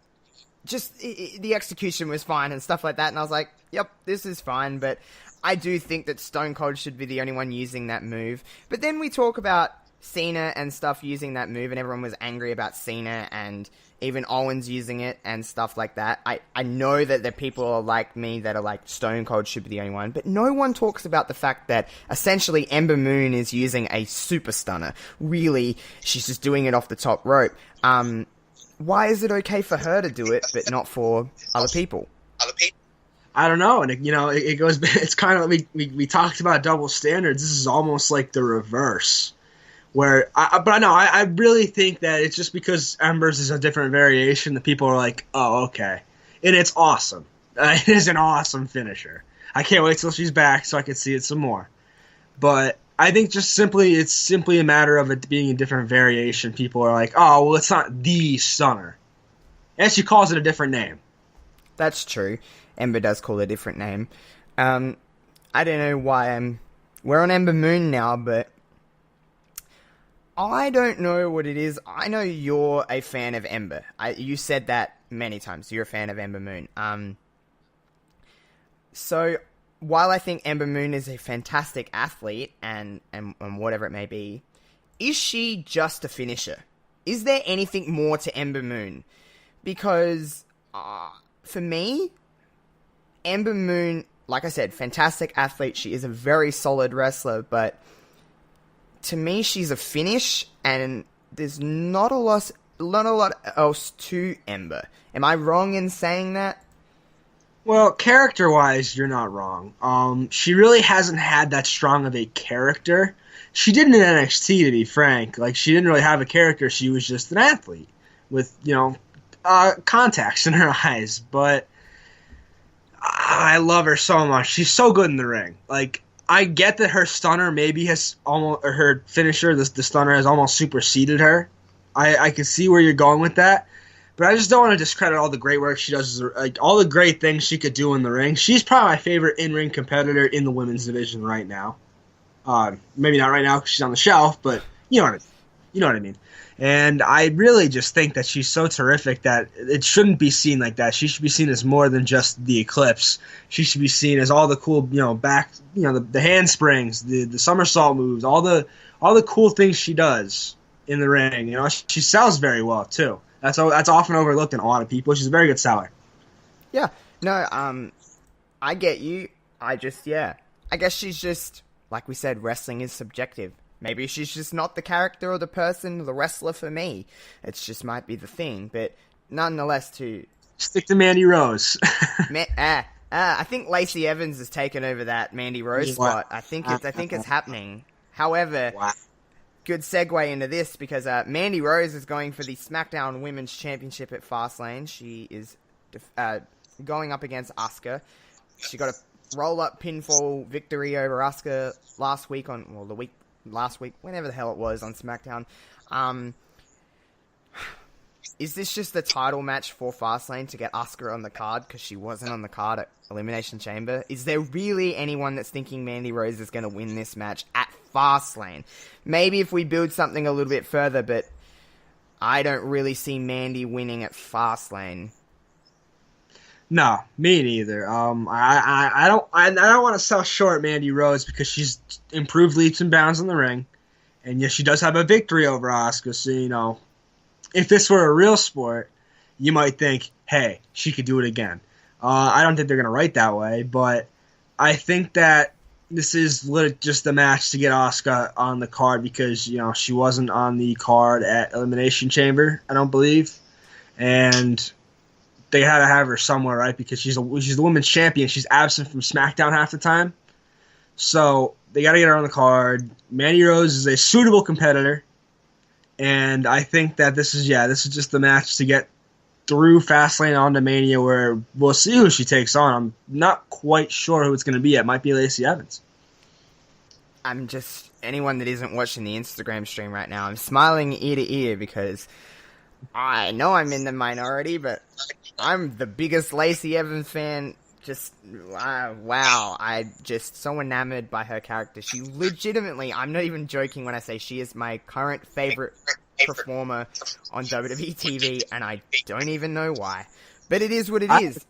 execution was fine and stuff like that, and I was like, yep, this is fine, but I do think that Stone Cold should be the only one using that move. But then we talk about Cena and stuff using that move, and everyone was angry about Cena and even Owens using it and stuff like that. I know that there are people like me that are like, Stone Cold should be the only one, but no one talks about the fact that essentially Ember Moon is using a super stunner. Really, she's just doing it off the top rope. Why is it okay for her to do it, but not for other people? I don't know, and it goes. It's kind of like we talked about double standards. This is almost like the reverse, where I really think that it's just because Ember's is a different variation that people are like, oh, okay, and it's awesome. It is an awesome finisher. I can't wait till she's back so I can see it some more. But I think it's simply a matter of it being a different variation. People are like, oh, well, it's not the stunner, and she calls it a different name. That's true. Ember does call it a different name. I don't know why we're on Ember Moon now, but I don't know what it is. I know you're a fan of Ember. You said that many times. You're a fan of Ember Moon. So while I think Ember Moon is a fantastic athlete and whatever it may be, is she just a finisher? Is there anything more to Ember Moon? Because for me, Ember Moon, like I said, fantastic athlete. She is a very solid wrestler, but to me, she's a finish, and there's not a lot else to Ember. Am I wrong in saying that? Well, character-wise, you're not wrong. She really hasn't had that strong of a character. She did in NXT, to be frank. Like, she didn't really have a character. She was just an athlete with, contacts in her eyes. But I love her so much. She's so good in the ring. Like, I get that her stunner maybe has almost, or her finisher, the stunner has almost superseded her. I can see where you're going with that. But I just don't want to discredit all the great work she does, like all the great things she could do in the ring. She's probably my favorite in-ring competitor in the women's division right now. Maybe not right now because she's on the shelf, but you know what I mean. And I really just think that she's so terrific that it shouldn't be seen like that. She should be seen as more than just the Eclipse. She should be seen as all the cool, the handsprings, the somersault moves, all the cool things she does in the ring. She sells very well too. That's often overlooked in a lot of people. She's a very good seller. Yeah. No, I get you. I guess she's just, like we said, wrestling is subjective. Maybe she's just not the character or the person or the wrestler for me. It just might be the thing. But nonetheless, to stick to Mandy Rose. I think Lacey Evans has taken over that Mandy Rose spot. I think it's happening. However, good segue into this because Mandy Rose is going for the SmackDown Women's Championship at Fastlane. She is going up against Asuka. She got a roll-up pinfall victory over Asuka last week, whenever the hell it was, on SmackDown. is this just the title match for Fastlane to get Asuka on the card because she wasn't on the card at Elimination Chamber? Is there really anyone that's thinking Mandy Rose is going to win this match at Fastlane? Maybe if we build something a little bit further, but I don't really see Mandy winning at Fastlane. No, me neither. I don't want to sell short Mandy Rose because she's improved leaps and bounds in the ring, and yes, she does have a victory over Asuka. So if this were a real sport, you might think, hey, she could do it again. I don't think they're gonna write that way, but I think that this is just the match to get Asuka on the card because she wasn't on the card at Elimination Chamber, I don't believe, and they had to have her somewhere, right? Because she's the women's champion. She's absent from SmackDown half the time. So they got to get her on the card. Mandy Rose is a suitable competitor. And I think that this is just the match to get through Fastlane onto Mania where we'll see who she takes on. I'm not quite sure who it's going to be. It might be Lacey Evans. I'm just, anyone that isn't watching the Instagram stream right now, I'm smiling ear to ear because I know I'm in the minority, but I'm the biggest Lacey Evans fan. Just, wow. I'm just so enamored by her character. She legitimately, I'm not even joking when I say she is my current favorite performer on WWE TV, and I don't even know why. But it is what it is.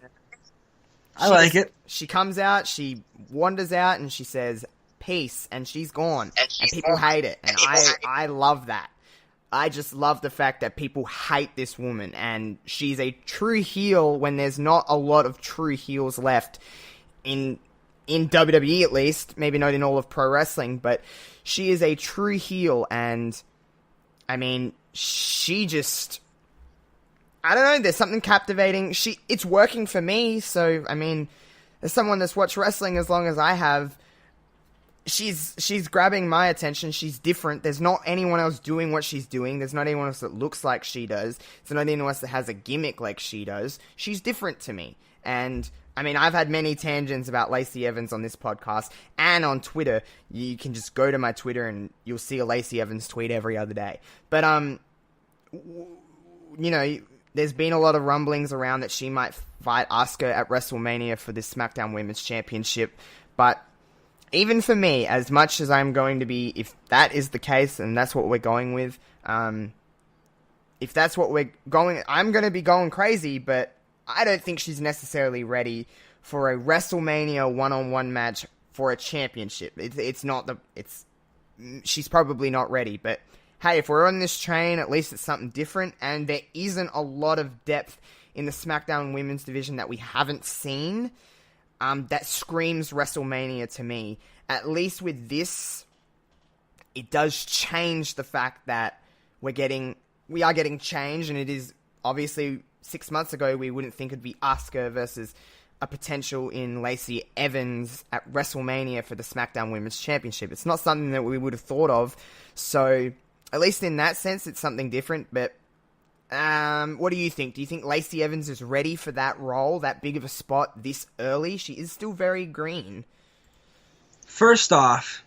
I like it. She comes out, she wanders out, and she says, peace, and she's gone. And people hate it. And I love that. I just love the fact that people hate this woman, and she's a true heel when there's not a lot of true heels left in WWE, at least. Maybe not in all of pro wrestling, but she is a true heel, and I mean, she just, I don't know, there's something captivating. It's working for me, so I mean, as someone that's watched wrestling as long as I have, she's grabbing my attention. She's different. There's not anyone else doing what she's doing. There's not anyone else that looks like she does. There's not anyone else that has a gimmick like she does. She's different to me. And, I mean, I've had many tangents about Lacey Evans on this podcast and on Twitter. You can just go to my Twitter and you'll see a Lacey Evans tweet every other day. But, there's been a lot of rumblings around that she might fight Asuka at WrestleMania for this SmackDown Women's Championship. But even for me, as much as I'm going to be, if that is the case and that's what we're going with, if that's what we're going, I'm going to be going crazy, but I don't think she's necessarily ready for a WrestleMania one-on-one match for a championship. She's probably not ready, but hey, if we're on this train, at least it's something different, and there isn't a lot of depth in the SmackDown Women's division that we haven't seen. That screams WrestleMania to me. At least with this, it does change the fact that we are getting change, and it is obviously 6 months ago we wouldn't think it'd be Asuka versus a potential in Lacey Evans at WrestleMania for the SmackDown Women's Championship. It's not something that we would have thought of, so at least in that sense, it's something different, but what do you think? Do you think Lacey Evans is ready for that role, that big of a spot this early? She is still very green. First off,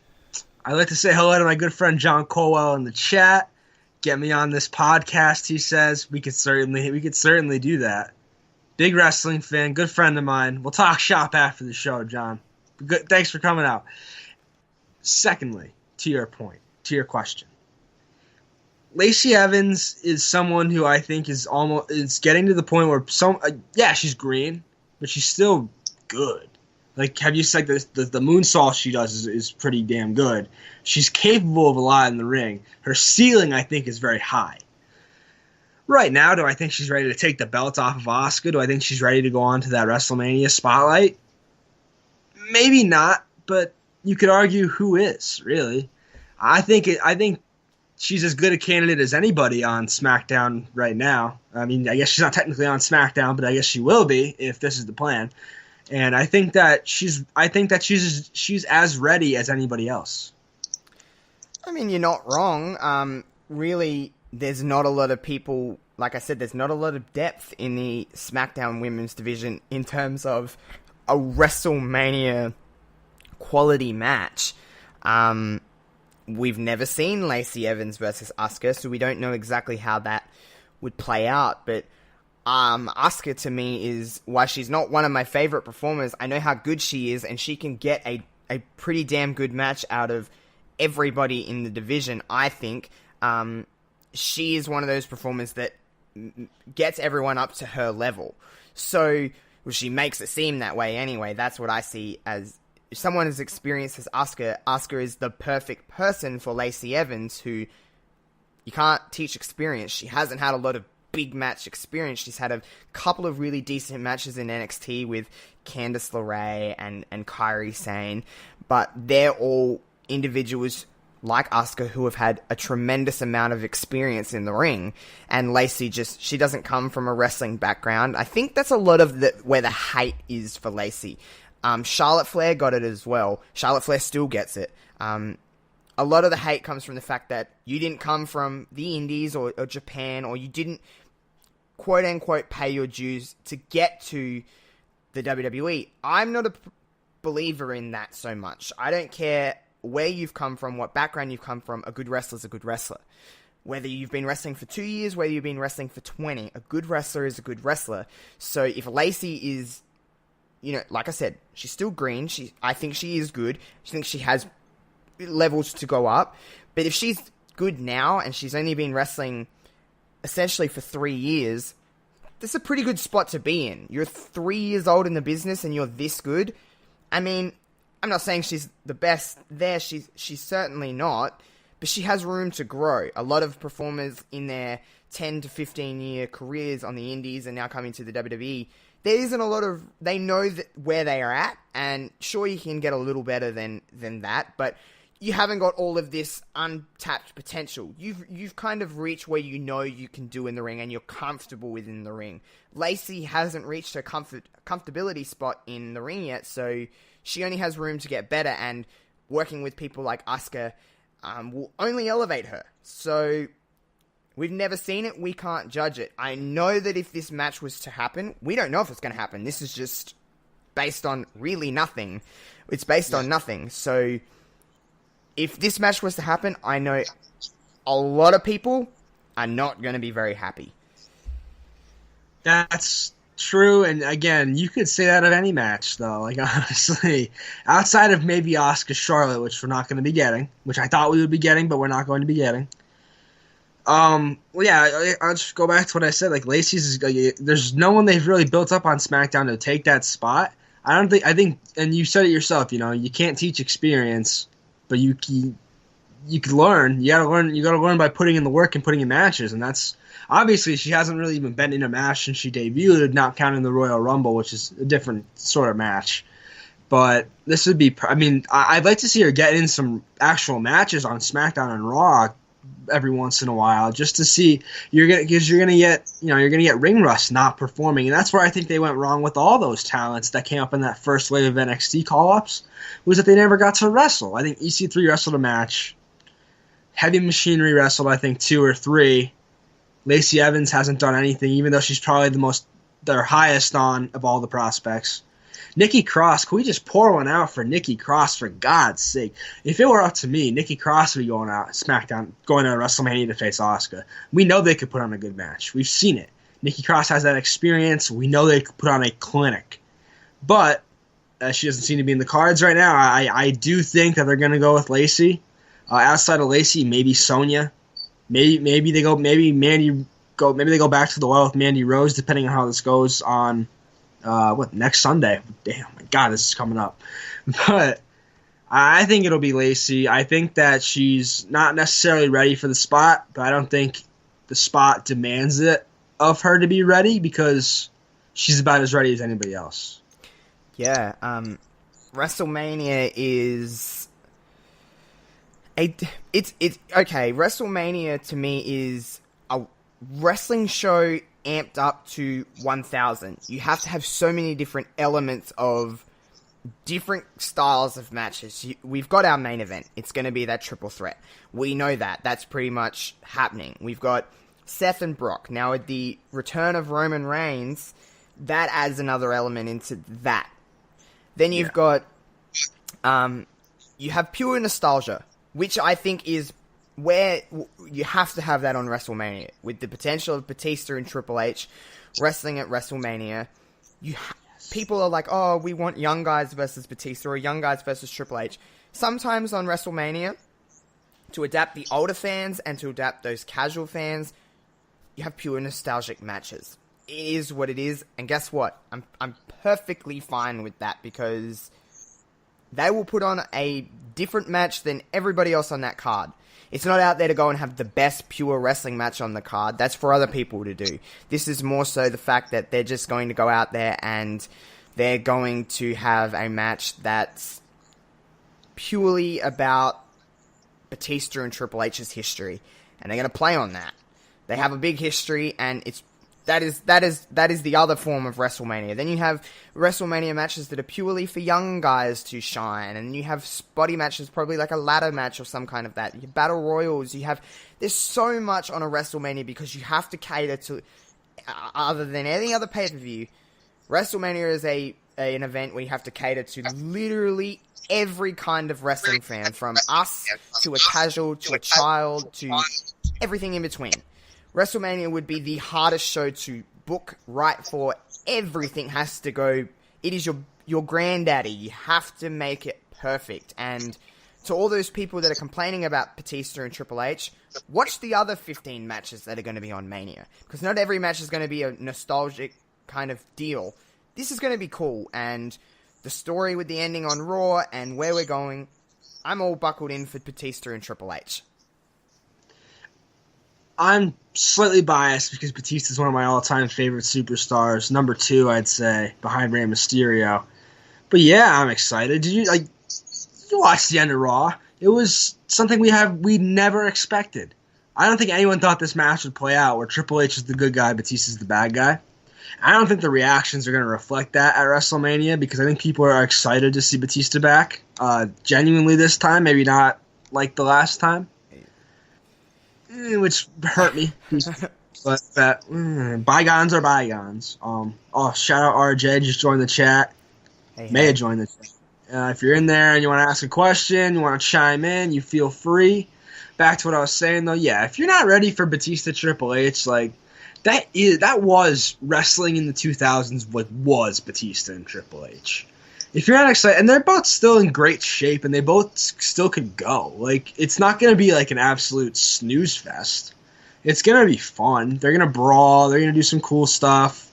I'd like to say hello to my good friend John Colwell in the chat. Get me on this podcast, he says. We could certainly do that. Big wrestling fan, good friend of mine. We'll talk shop after the show, John. Good, thanks for coming out. Secondly, to your point, to your question. Lacey Evans is someone who I think is getting to the point where she's green, but she's still good. Like, have you said the moonsault she does is pretty damn good. She's capable of a lot in the ring. Her ceiling, I think, is very high. Right now, do I think she's ready to take the belt off of Asuka? Do I think she's ready to go on to that WrestleMania spotlight? Maybe not, but you could argue who is, really. I think she's as good a candidate as anybody on SmackDown right now. I mean, I guess she's not technically on SmackDown, but I guess she will be if this is the plan. And I think that she's as ready as anybody else. I mean, you're not wrong. Really, there's not a lot of people, like I said, there's not a lot of depth in the SmackDown Women's division in terms of a WrestleMania quality match. We've never seen Lacey Evans versus Asuka, so we don't know exactly how that would play out. But Asuka to me is why she's not one of my favorite performers. I know how good she is, and she can get a pretty damn good match out of everybody in the division, I think. She is one of those performers that gets everyone up to her level. So, well, she makes it seem that way anyway. That's what I see as, if someone as experienced as Asuka is the perfect person for Lacey Evans, who you can't teach experience. She hasn't had a lot of big match experience. She's had a couple of really decent matches in NXT with Candice LeRae and Kairi Sane, but they're all individuals like Asuka who have had a tremendous amount of experience in the ring, and Lacey she doesn't come from a wrestling background. I think that's a lot of where the hate is for Lacey. Charlotte Flair got it as well. Charlotte Flair still gets it. A lot of the hate comes from the fact that you didn't come from the Indies or Japan, or you didn't quote-unquote pay your dues to get to the WWE. I'm not a believer in that so much. I don't care where you've come from, what background you've come from. A good wrestler's a good wrestler. Whether you've been wrestling for 2 years, whether you've been wrestling for 20, a good wrestler is a good wrestler. So if Lacey is, like I said, she's still green. I think she is good. I think she has levels to go up. But if she's good now and she's only been wrestling essentially for 3 years, that's a pretty good spot to be in. You're 3 years old in the business and you're this good. I mean, I'm not saying she's the best there. She's certainly not. But she has room to grow. A lot of performers in their 10 to 15 year careers on the indies and now coming to the WWE, there isn't a lot of, they know where they are at, and sure, you can get a little better than that, but you haven't got all of this untapped potential. You've kind of reached where you know you can do in the ring and you're comfortable within the ring. Lacey hasn't reached her comfortability spot in the ring yet, so she only has room to get better, and working with people like Asuka will only elevate her. So we've never seen it, we can't judge it. I know that if this match was to happen, we don't know if it's going to happen. This is just based on really nothing. It's based on nothing. So if this match was to happen, I know a lot of people are not going to be very happy. That's true, and again, you could say that of any match, though. Like, honestly, outside of maybe Asuka Charlotte, which we're not going to be getting, which I thought we would be getting, but we're not going to be getting. Well, yeah, I'll just go back to what I said. Like, Lacey's, there's no one they've really built up on SmackDown to take that spot. I think, and you said it yourself. You can't teach experience, but you can learn. You gotta learn by putting in the work and putting in matches, and that's obviously she hasn't really even been in a match since she debuted, not counting the Royal Rumble, which is a different sort of match. But this would be, I'd like to see her get in some actual matches on SmackDown and Raw every once in a while, just to see. You're gonna get ring rust not performing, and that's where I think they went wrong with all those talents that came up in that first wave of NXT call-ups, was that they never got to wrestle. I think EC3 wrestled a match. Heavy Machinery wrestled, I think, 2 or 3. Lacey Evans hasn't done anything, even though she's probably their highest on of all the prospects. Nikki Cross, can we just pour one out for Nikki Cross, for God's sake? If it were up to me, Nikki Cross would be going out SmackDown, going to WrestleMania to face Asuka. We know they could put on a good match. We've seen it. Nikki Cross has that experience. We know they could put on a clinic. But she doesn't seem to be in the cards right now. I do think that they're going to go with Lacey. Outside of Lacey, maybe Sonya. Maybe they go back to the well with Mandy Rose, depending on how this goes on next Sunday. Damn, my God, this is coming up. But I think it'll be Lacey. I think that she's not necessarily ready for the spot, but I don't think the spot demands it of her to be ready, because she's about as ready as anybody else. Yeah, WrestleMania is it's okay. WrestleMania to me is a wrestling show amped up to 1,000. You have to have so many different elements of different styles of matches. We've got our main event. It's going to be that triple threat. We know that. That's pretty much happening. We've got Seth and Brock. Now, with the return of Roman Reigns, that adds another element into that. Then you've got, you have pure nostalgia, which I think is where you have to have that on WrestleMania with the potential of Batista and Triple H wrestling at WrestleMania. People are like, oh, we want young guys versus Batista or young guys versus Triple H. Sometimes on WrestleMania, to adapt the older fans and to adapt those casual fans, you have pure nostalgic matches. It is what it is, and guess what? I'm perfectly fine with that because they will put on a different match than everybody else on that card. It's not out there to go and have the best pure wrestling match on the card. That's for other people to do. This is more so the fact that they're just going to go out there and they're going to have a match that's purely about Batista and Triple H's history. And they're going to play on that. They have a big history, and that is the other form of WrestleMania. Then you have WrestleMania matches that are purely for young guys to shine, and you have spotty matches, probably like a ladder match or some kind of that. You have battle royals. There's so much on a WrestleMania because you have to cater to, other than any other pay-per-view, WrestleMania is an event where you have to cater to literally every kind of wrestling fan, from us to a casual to a child to everything in between. WrestleMania would be the hardest show to book right for. Everything has to go. It is your granddaddy. You have to make it perfect. And to all those people that are complaining about Batista and Triple H, watch the other 15 matches that are going to be on Mania. Because not every match is going to be a nostalgic kind of deal. This is going to be cool. And the story with the ending on Raw and where we're going, I'm all buckled in for Batista and Triple H. I'm slightly biased because Batista is one of my all-time favorite superstars. Number 2, I'd say, behind Rey Mysterio. But yeah, I'm excited. Did you watch the end of Raw? It was something we never expected. I don't think anyone thought this match would play out where Triple H is the good guy, Batista's the bad guy. I don't think the reactions are going to reflect that at WrestleMania because I think people are excited to see Batista back. Genuinely this time, maybe not like the last time. Which hurt me. But bygones are bygones. Shout out RJ, just joined the chat. May have joined the chat. If you're in there and you want to ask a question, you want to chime in, you feel free. Back to what I was saying though, yeah, if you're not ready for Batista Triple H, like that was wrestling in the 2000s. What was Batista and Triple H? If you're not excited, and they're both still in great shape, and they both still could go. Like, it's not going to be like an absolute snooze fest. It's going to be fun. They're going to brawl. They're going to do some cool stuff.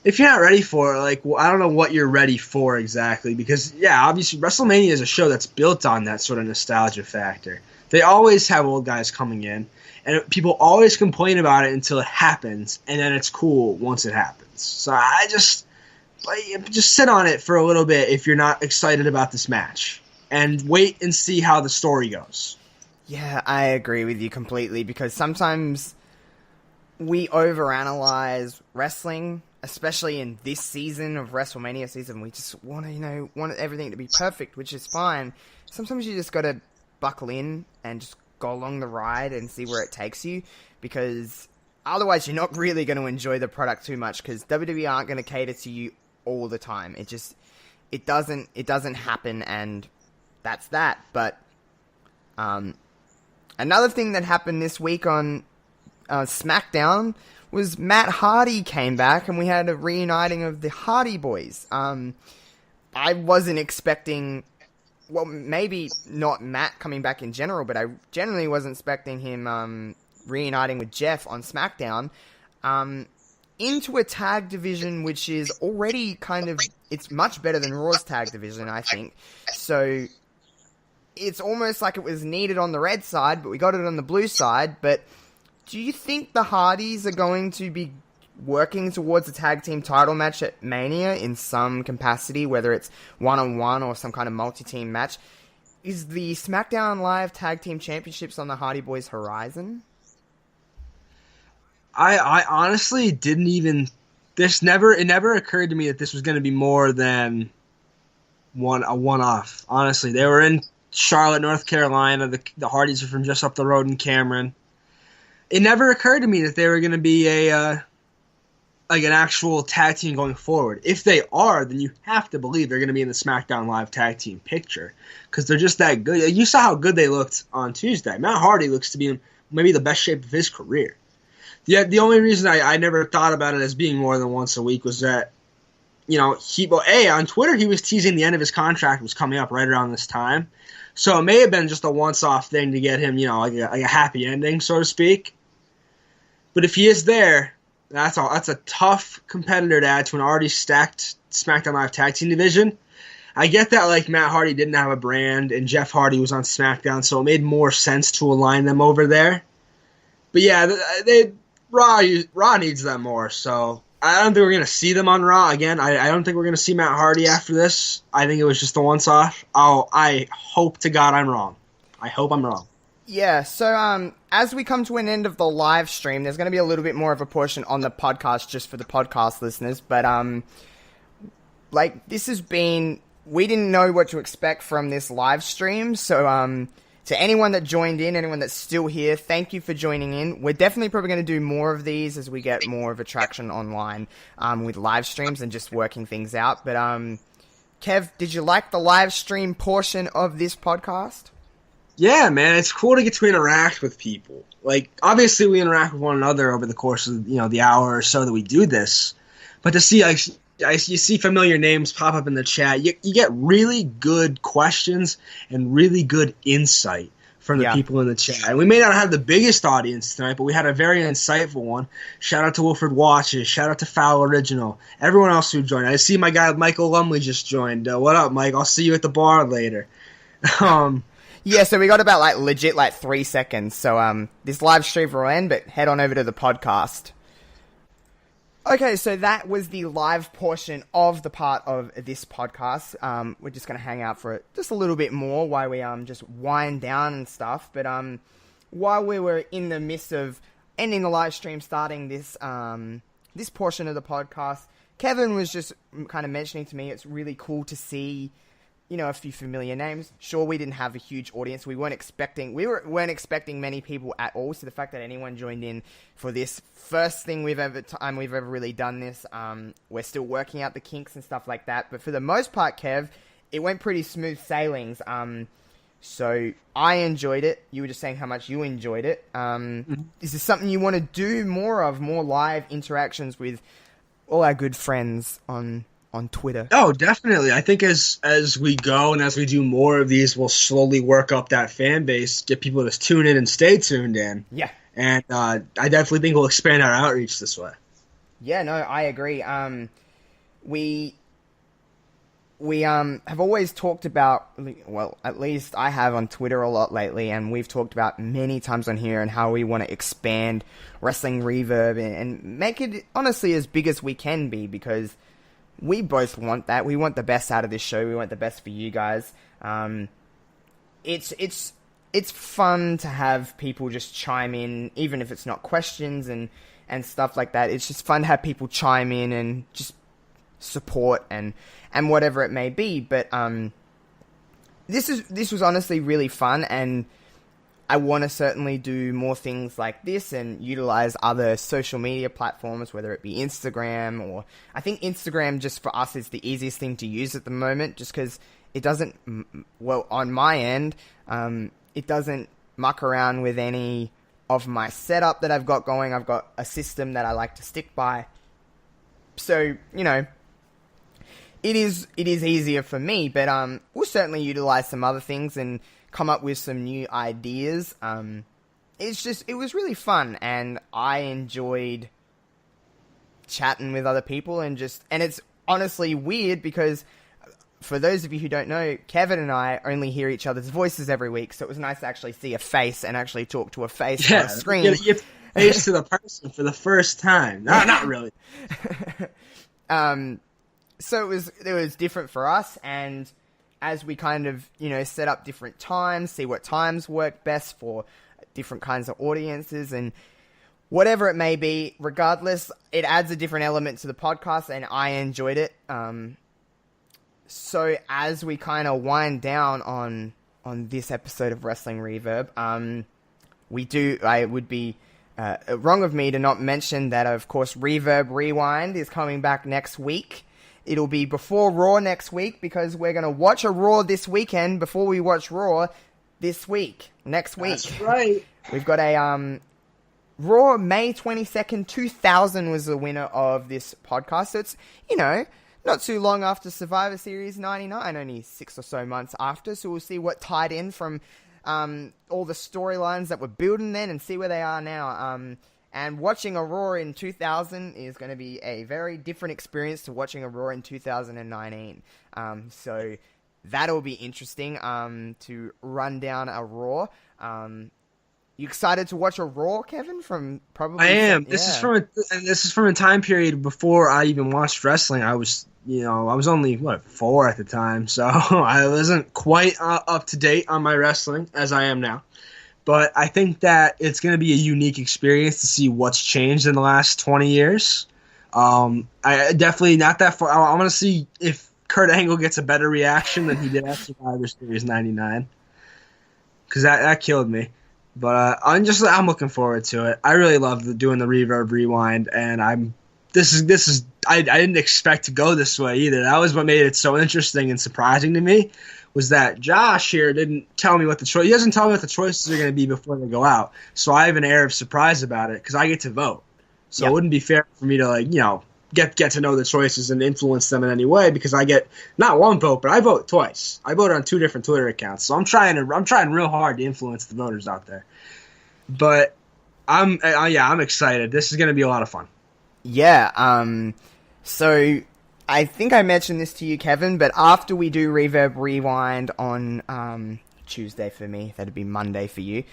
If you're not ready for it, like, well, I don't know what you're ready for exactly. Because, yeah, obviously, WrestleMania is a show that's built on that sort of nostalgia factor. They always have old guys coming in, and people always complain about it until it happens, and then it's cool once it happens. So just sit on it for a little bit if you're not excited about this match. And wait and see how the story goes. Yeah, I agree with you completely, because sometimes we overanalyze wrestling, especially in this season of WrestleMania season. We just want everything to be perfect, which is fine. Sometimes you just got to buckle in and just go along the ride and see where it takes you, because otherwise you're not really going to enjoy the product too much, because WWE aren't going to cater to you all the time. It doesn't happen, and that's that. But another thing that happened this week on SmackDown was Matt Hardy came back, and we had a reuniting of the Hardy Boys. I wasn't expecting, well, maybe not Matt coming back in general, but I generally wasn't expecting him reuniting with Jeff on SmackDown. Into a tag division which is already it's much better than Raw's tag division, I think. So it's almost like it was needed on the red side, but we got it on the blue side. But do you think the Hardys are going to be working towards a tag team title match at Mania in some capacity, whether it's one-on-one or some kind of multi-team match? Is the SmackDown Live Tag Team Championships on the Hardy Boys' horizon? I honestly didn't even. It never occurred to me that this was going to be more than a one-off. Honestly, they were in Charlotte, North Carolina. The Hardys are from just up the road in Cameron. It never occurred to me that they were going to be a like an actual tag team going forward. If they are, then you have to believe they're going to be in the SmackDown Live tag team picture because they're just that good. You saw how good they looked on Tuesday. Matt Hardy looks to be in maybe the best shape of his career. The only reason I never thought about it as being more than once a week was that, on Twitter he was teasing the end of his contract was coming up right around this time. So it may have been just a once-off thing to get him, like a happy ending, so to speak. But if he is there, that's a tough competitor to add to an already stacked SmackDown Live tag team division. I get that like Matt Hardy didn't have a brand and Jeff Hardy was on SmackDown, so it made more sense to align them over there. But yeah, Raw needs them more, so I don't think we're going to see them on Raw again. I don't think we're going to see Matt Hardy after this. I think it was just a once-off. I hope to God I'm wrong. I hope I'm wrong. Yeah, so as we come to an end of the live stream, there's going to be a little bit more of a portion on the podcast just for the podcast listeners. But, this has been... We didn't know what to expect from this live stream, so to anyone that joined in, anyone that's still here, thank you for joining in. We're definitely probably going to do more of these as we get more of a traction online with live streams and just working things out. But, Kev, did you like the live stream portion of this podcast? Yeah, man, it's cool to get to interact with people. Like, obviously we interact with one another over the course of, the hour or so that we do this. But to see, you see familiar names pop up in the chat, you get really good questions and really good insight from the people in the chat. And we may not have the biggest audience tonight, but we had a very insightful one. Shout out to Wilfred Watches. Shout out to Foul Original. Everyone else who joined. I see my guy Michael Lumley just joined. What up, Mike? I'll see you at the bar later. Yeah, so we got about legit 3 seconds. So this live stream will end, but head on over to the podcast. Okay, so that was the live portion of the part of this podcast. We're just going to hang out for just a little bit more while we just wind down and stuff. But while we were in the midst of ending the live stream, starting this this portion of the podcast, Kevin was just kind of mentioning to me it's really cool to see a few familiar names. Sure, we didn't have a huge audience. We weren't expecting many people at all. So the fact that anyone joined in for this first thing we've ever really done this, we're still working out the kinks and stuff like that. But for the most part, Kev, it went pretty smooth sailings. So I enjoyed it. You were just saying how much you enjoyed it. Is this something you want to do more of, more live interactions with all our good friends on Twitter? Oh, definitely. I think as we go and as we do more of these, we'll slowly work up that fan base, get people to tune in and stay tuned in. Yeah. And I definitely think we'll expand our outreach this way. Yeah, no, I agree. We have always talked about, well, at least I have on Twitter a lot lately, and we've talked about many times on here and how we want to expand Wrestling Reverb and make it honestly as big as we can be, because we both want that. We want the best out of this show. We want the best for you guys. It's fun to have people just chime in, even if it's not questions and stuff like that. It's just fun to have people chime in and just support and whatever it may be. But this was honestly really fun, and I want to certainly do more things like this and utilize other social media platforms, whether it be Instagram, or I think Instagram just for us is the easiest thing to use at the moment, just because it doesn't, well, on my end, it doesn't muck around with any of my setup that I've got going. I've got a system that I like to stick by. So, it is easier for me, but we'll certainly utilize some other things and come up with some new ideas. It was really fun, and I enjoyed chatting with other people, and it's honestly weird because for those of you who don't know, Kevin and I only hear each other's voices every week, so it was nice to actually see a face and actually talk to a face on a screen. You get face to the person for the first time. No, not really. So it was different for us, and as we kind of, set up different times, see what times work best for different kinds of audiences and whatever it may be, regardless, it adds a different element to the podcast, and I enjoyed it. So as we kind of wind down on this episode of Wrestling Reverb, I would be wrong of me to not mention that, of course, Reverb Rewind is coming back next week. It'll be before Raw next week because we're going to watch a Raw this weekend before we watch Raw this week, next week. That's right. We've got a Raw May 22nd, 2000 was the winner of this podcast. So it's, not too long after Survivor Series 99, only 6 or so months after. So we'll see what tied in from all the storylines that were building then and see where they are now. And watching a Raw in 2000 is going to be a very different experience to watching a Raw in 2019. So that'll be interesting to run down a Raw. You excited to watch a Raw, Kevin? From probably I am. Yeah. This is from a time period before I even watched wrestling. I was only 4 at the time, so I wasn't quite up to date on my wrestling as I am now. But I think that it's going to be a unique experience to see what's changed in the last 20 years. I definitely not that far. I want to see if Kurt Angle gets a better reaction than he did at Survivor Series 99, because that killed me. But I'm looking forward to it. I really love doing the Reverb Rewind, and I didn't expect to go this way either. That was what made it so interesting and surprising to me, was that Josh here didn't tell me he doesn't tell me what the choices are going to be before they go out. So I have an air of surprise about it because I get to vote. So It wouldn't be fair for me to get to know the choices and influence them in any way, because I get not one vote, but I vote twice. I vote on 2 different Twitter accounts. So I'm trying real hard to influence the voters out there. But I'm excited. This is going to be a lot of fun. Yeah, so I think I mentioned this to you, Kevin, but after we do Reverb Rewind on Tuesday for me, that'd be Monday for you,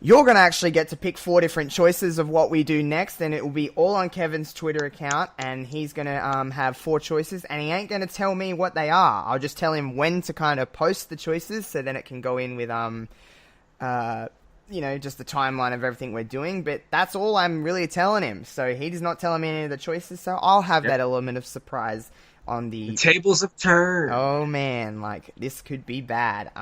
you're going to actually get to pick 4 different choices of what we do next, and it will be all on Kevin's Twitter account, and he's going to have 4 choices, and he ain't going to tell me what they are. I'll just tell him when to kind of post the choices, so then it can go in with just the timeline of everything we're doing, but that's all I'm really telling him. So he's not telling me any of the choices, so I'll have that element of surprise on the tables have turned. Oh man, this could be bad.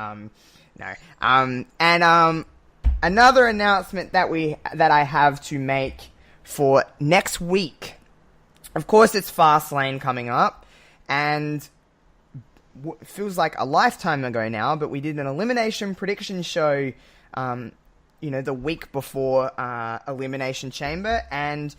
Another announcement that I have to make for next week. Of course, it's Fastlane coming up, and it feels like a lifetime ago now, but we did an elimination prediction show the week before Elimination Chamber, and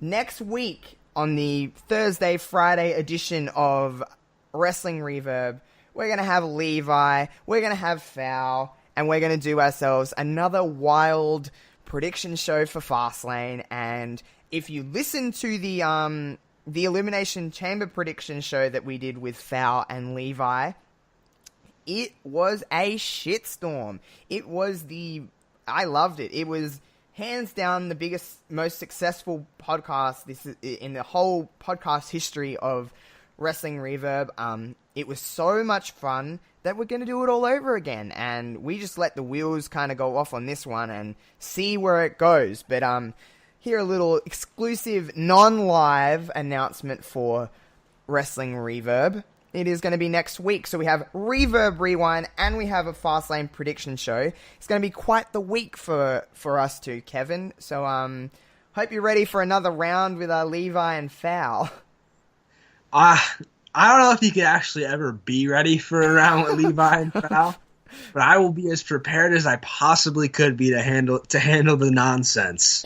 next week on the Thursday, Friday edition of Wrestling Reverb, we're going to have Levi, we're going to have Foul, and we're going to do ourselves another wild prediction show for Fastlane. And if you listen to the Elimination Chamber prediction show that we did with Foul and Levi, it was a shitstorm. I loved it. It was hands down the biggest, most successful podcast in the whole podcast history of Wrestling Reverb. It was so much fun that we're going to do it all over again. And we just let the wheels kind of go off on this one and see where it goes. But here a little exclusive non-live announcement for Wrestling Reverb. It is going to be next week. So we have Reverb Rewind and we have a Fastlane prediction show. It's going to be quite the week for us two, Kevin. So hope you're ready for another round with Levi and Foul. I don't know if you could actually ever be ready for a round with Levi and Foul, but I will be as prepared as I possibly could be to handle the nonsense.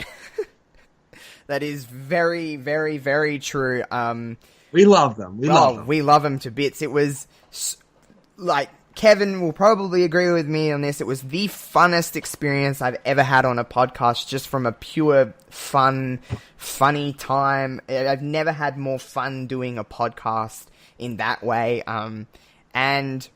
That is very, very, very true. We love them. We love them to bits. It was, Kevin will probably agree with me on this. It was the funnest experience I've ever had on a podcast, just from a pure funny time. I've never had more fun doing a podcast in that way. And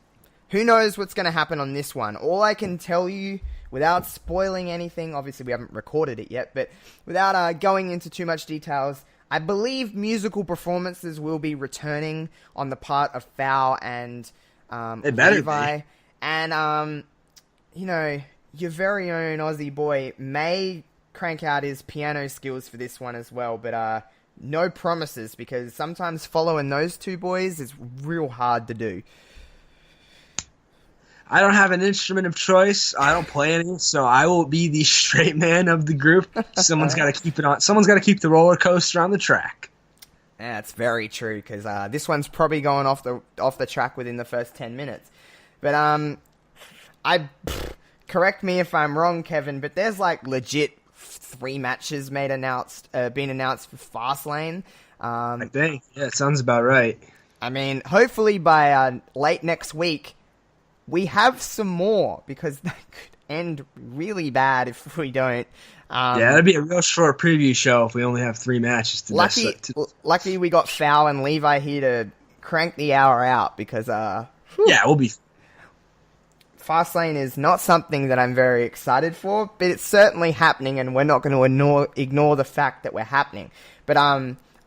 who knows what's going to happen on this one. All I can tell you, without spoiling anything, obviously we haven't recorded it yet, but without going into too much details, I believe musical performances will be returning on the part of Foul and Levi. Be. And, your very own Aussie boy may crank out his piano skills for this one as well, but no promises, because sometimes following those two boys is real hard to do. I don't have an instrument of choice. I don't play any, so I will be the straight man of the group. Someone's got to keep it on. Someone's got to keep the roller coaster on the track. Yeah, it's very true, because this one's probably going off the track within the first 10 minutes. But correct me if I'm wrong, Kevin, but there's like legit 3 matches being announced for Fastlane. I think. Yeah, it sounds about right. I mean, hopefully by late next week, we have some more, because that could end really bad if we don't. Yeah, it'd be a real short preview show if we only have 3 matches to Lucky we got Fowl and Levi here to crank the hour out, because yeah, we'll be. Fastlane is not something that I'm very excited for, but it's certainly happening, and we're not going to ignore the fact that we're happening. But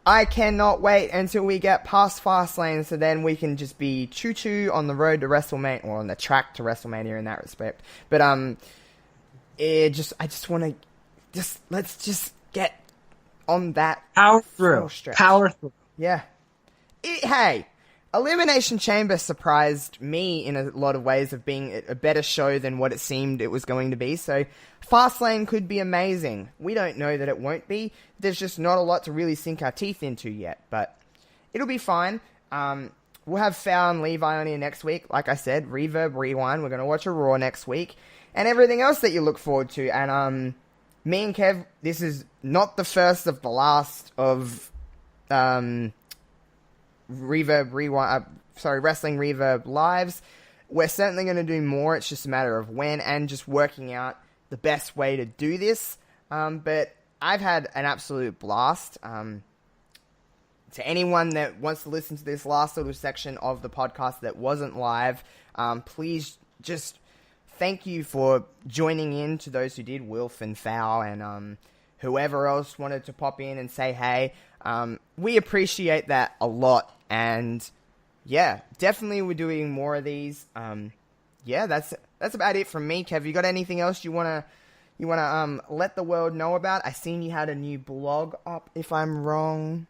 I cannot wait until we get past Fastlane, so then we can just be choo-choo on the road to WrestleMania, or on the track to WrestleMania in that respect. But I just want to let's just get on that power through. Yeah. Hey. Elimination Chamber surprised me in a lot of ways of being a better show than what it seemed it was going to be, so Fastlane could be amazing. We don't know that it won't be. There's just not a lot to really sink our teeth into yet, but it'll be fine. We'll have Fowl and Levi on here next week. Like I said, Reverb Rewind. We're going to watch a Raw next week, and everything else that you look forward to. And me and Kev, this is not the first of the last of Reverb Rewind, Wrestling Reverb Lives. We're certainly going to do more. It's just a matter of when and just working out the best way to do this. But I've had an absolute blast. To anyone that wants to listen to this last little section of the podcast that wasn't live, please just thank you for joining in. To those who did, Wilf and Fowl and whoever else wanted to pop in and say hey. We appreciate that a lot. And yeah, definitely we're doing more of these. Yeah, that's about it from me. Kev, you got anything else you wanna let the world know about? I seen you had a new blog up, if I'm wrong.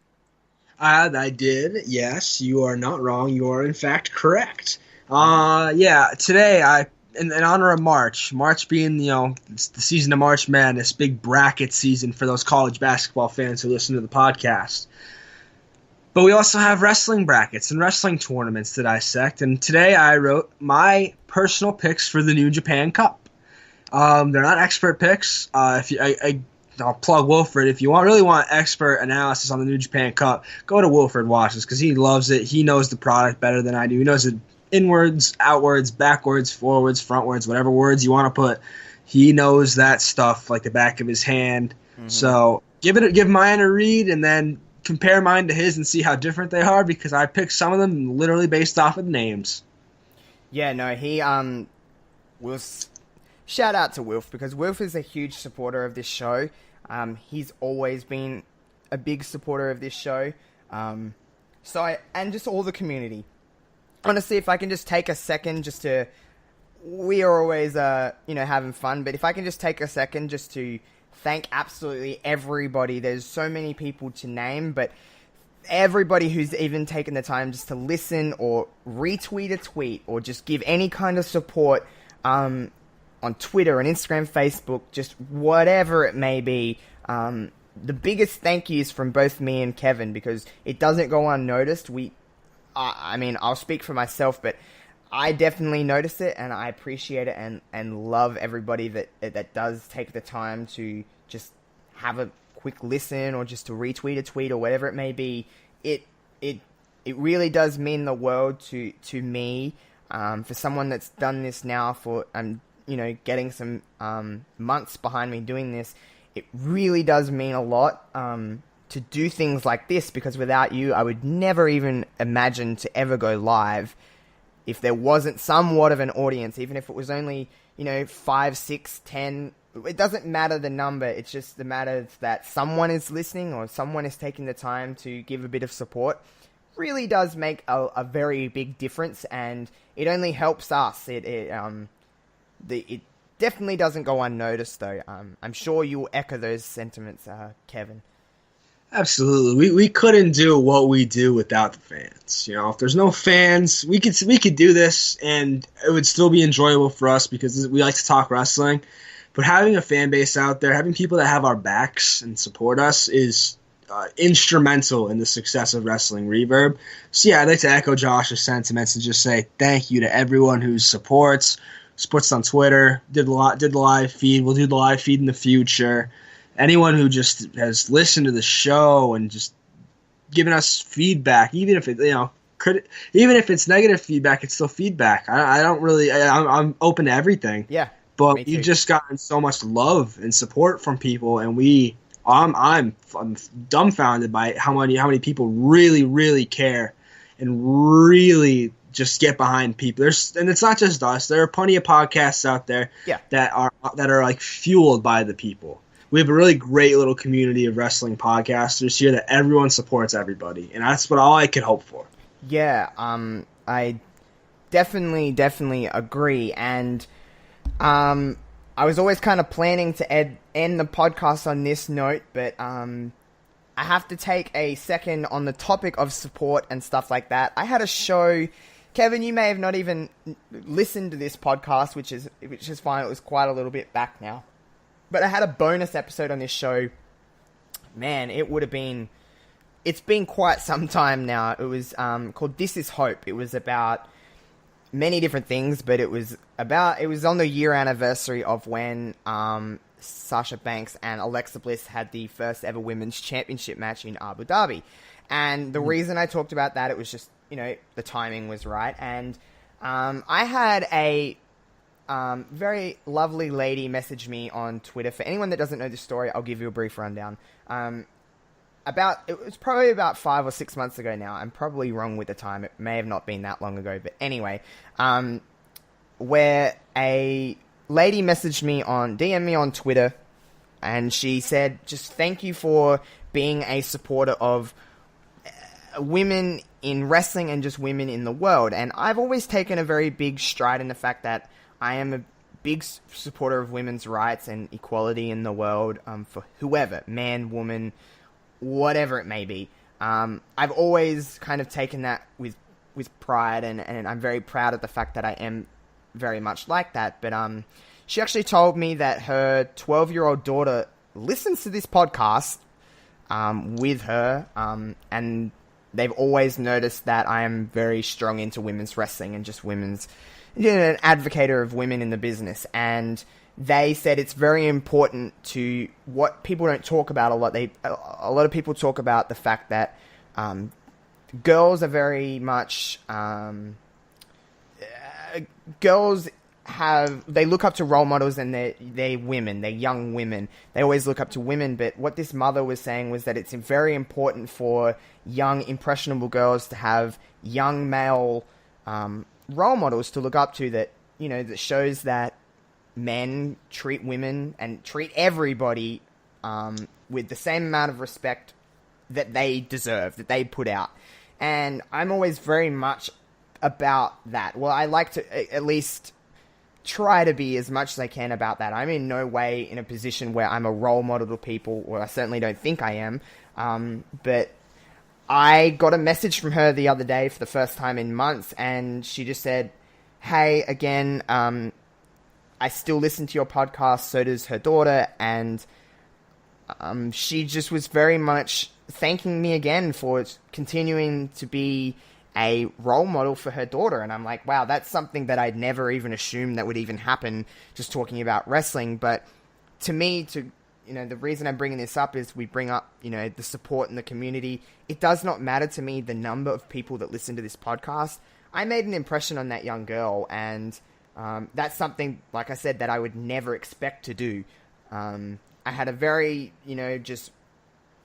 I did. Yes, you are not wrong. You are in fact correct. Yeah, today in honor of March being, it's the season of March Madness, big bracket season for those college basketball fans who listen to the podcast. But we also have wrestling brackets and wrestling tournaments to dissect, and today I wrote my personal picks for the New Japan Cup. They're not expert picks. I'll plug Wilfred. If you really want expert analysis on the New Japan Cup, go to Wilfred Watches, because he loves it. He knows the product better than I do. He knows it inwards, outwards, backwards, forwards, frontwards, whatever words you want to put. He knows that stuff like the back of his hand. Mm-hmm. So give mine a read, and then compare mine to his and see how different they are, because I picked some of them literally based off of names. Yeah, no, he was. Shout out to Wilf, because Wilf is a huge supporter of this show. He's always been a big supporter of this show. And just all the community. Honestly, if I can just take a second we are always, having fun, but if I can just take a second just to thank absolutely everybody. There's so many people to name, but everybody who's even taken the time just to listen or retweet a tweet or just give any kind of support, on Twitter and Instagram, Facebook, just whatever it may be. The biggest thank yous from both me and Kevin, because it doesn't go unnoticed. I'll speak for myself, but I definitely notice it, and I appreciate it, and love everybody that does take the time to just have a quick listen or just to retweet a tweet or whatever it may be. It really does mean the world to me, for someone that's done this now for getting some months behind me doing this. It really does mean a lot to do things like this, because without you, I would never even imagine to ever go live if there wasn't somewhat of an audience, even if it was only, 5, 6, 10. It doesn't matter the number. It's just the matter that someone is listening or someone is taking the time to give a bit of support. Really does make a very big difference, and it only helps us. It definitely doesn't go unnoticed, though. I'm sure you'll echo those sentiments, Kevin. Absolutely. We couldn't do what we do without the fans. If there's no fans, we could do this and it would still be enjoyable for us because we like to talk wrestling. But having a fan base out there, having people that have our backs and support us is instrumental in the success of Wrestling Reverb. So yeah, I'd like to echo Josh's sentiments and just say thank you to everyone who supports on Twitter, did the live feed. We'll do the live feed in the future. Anyone who just has listened to the show and just given us feedback, even if it's negative feedback, it's still feedback. I'm open to everything. Yeah, but you've just gotten so much love and support from people, and I'm dumbfounded by how many people really, really care and really just get behind people. And it's not just us. There are plenty of podcasts out there that are like fueled by the people. We have a really great little community of wrestling podcasters here that everyone supports everybody, and that's all I could hope for. Yeah, I definitely agree, and I was always kind of planning to end the podcast on this note, but I have to take a second on the topic of support and stuff like that. I had a show, Kevin, you may have not even listened to this podcast, which is fine. It was quite a little bit back now. But I had a bonus episode on this show. Man, it's been quite some time now. It was called This Is Hope. It was about many different things, but it was on the year anniversary of when Sasha Banks and Alexa Bliss had the first ever women's championship match in Abu Dhabi. And the reason I talked about that, it was just, the timing was right. And I had a very lovely lady messaged me on Twitter. For anyone that doesn't know the story, I'll give you a brief rundown. It was probably about 5 or 6 months ago now. I'm probably wrong with the time. It may have not been that long ago, but anyway, where a lady messaged me DM me on Twitter, and she said, just thank you for being a supporter of women in wrestling and just women in the world. And I've always taken a very big stride in the fact that I am a big supporter of women's rights and equality in the world, for whoever, man, woman, whatever it may be. I've always kind of taken that with pride, and I'm very proud of the fact that I am very much like that. But she actually told me that her 12-year-old daughter listens to this podcast with her, and they've always noticed that I am very strong into women's wrestling and just an advocator of women in the business. And they said it's very important to what people don't talk about a lot. A lot of people talk about the fact that girls are very much they look up to role models, and they're women, they're young women. They always look up to women, but what this mother was saying was that it's very important for young, impressionable girls to have young male role models to look up to, that that shows that men treat women and treat everybody with the same amount of respect that they deserve, that they put out. And I'm always very much about that. Well, I like to at least try to be as much as I can about that. I'm in no way in a position where I'm a role model to people, or I certainly don't think I am. But I got a message from her the other day for the first time in months, and she just said, hey, again, I still listen to your podcast, so does her daughter, and she just was very much thanking me again for continuing to be a role model for her daughter. And I'm like, wow, that's something that I'd never even assumed that would even happen, just talking about wrestling. But to me, the reason I'm bringing this up is we bring up, the support in the community. It does not matter to me the number of people that listen to this podcast. I made an impression on that young girl, and that's something, like I said, that I would never expect to do. I had a very, just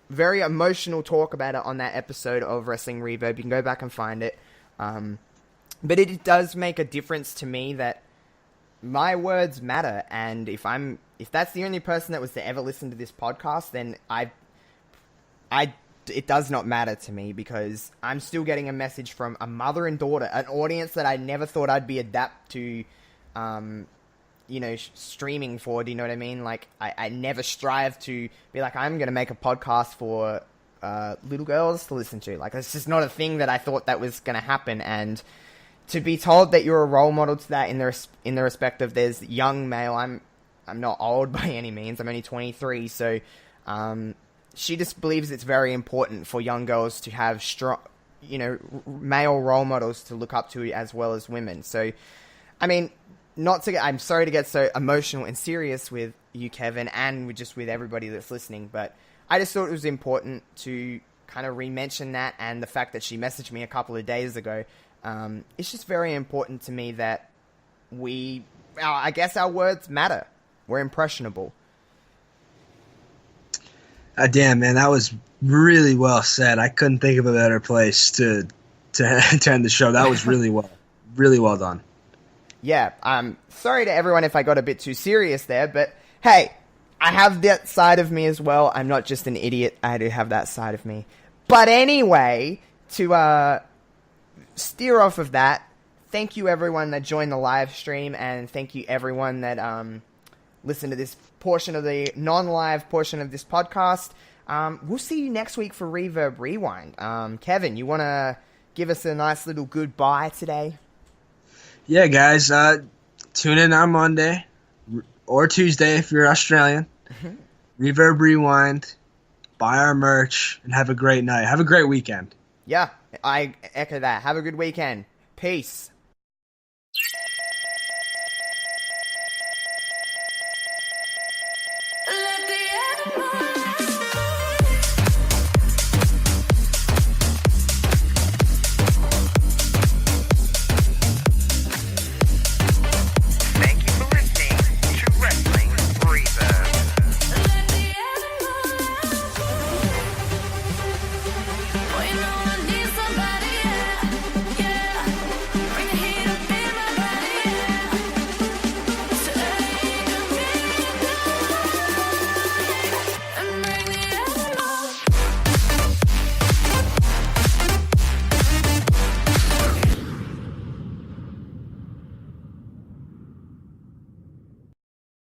very emotional talk about it on that episode of Wrestling Reverb. You can go back and find it. But it does make a difference to me that my words matter, and if that's the only person that was to ever listen to this podcast, then it does not matter to me, because I'm still getting a message from a mother and daughter, an audience that I never thought I'd be adapt to, streaming for. Do you know what I mean? Like, I never strive to be like, I'm going to make a podcast for little girls to listen to. Like, it's just not a thing that I thought that was going to happen. And to be told that you're a role model to that in the respect of there's young male. I'm not old by any means. I'm only 23. So she just believes it's very important for young girls to have strong, male role models to look up to as well as women. So, I mean, I'm sorry to get so emotional and serious with you, Kevin, and with everybody that's listening, but I just thought it was important to kind of re-mention that, and the fact that she messaged me a couple of days ago. It's just very important to me that I guess our words matter. We're impressionable. Damn, man, that was really well said. I couldn't think of a better place to end the show. That was really well done. Yeah, sorry to everyone if I got a bit too serious there, but hey, I have that side of me as well. I'm not just an idiot. I do have that side of me. But anyway, to steer off of that, thank you everyone that joined the live stream, and thank you everyone that listened to this portion of the non-live portion of this podcast. We'll see you next week for Reverb Rewind. Kevin, you want to give us a nice little goodbye today? Yeah, guys, tune in on Monday or Tuesday if you're Australian. Reverb Rewind, buy our merch, and have a great night. Have a great weekend. Yeah, I echo that. Have a good weekend. Peace.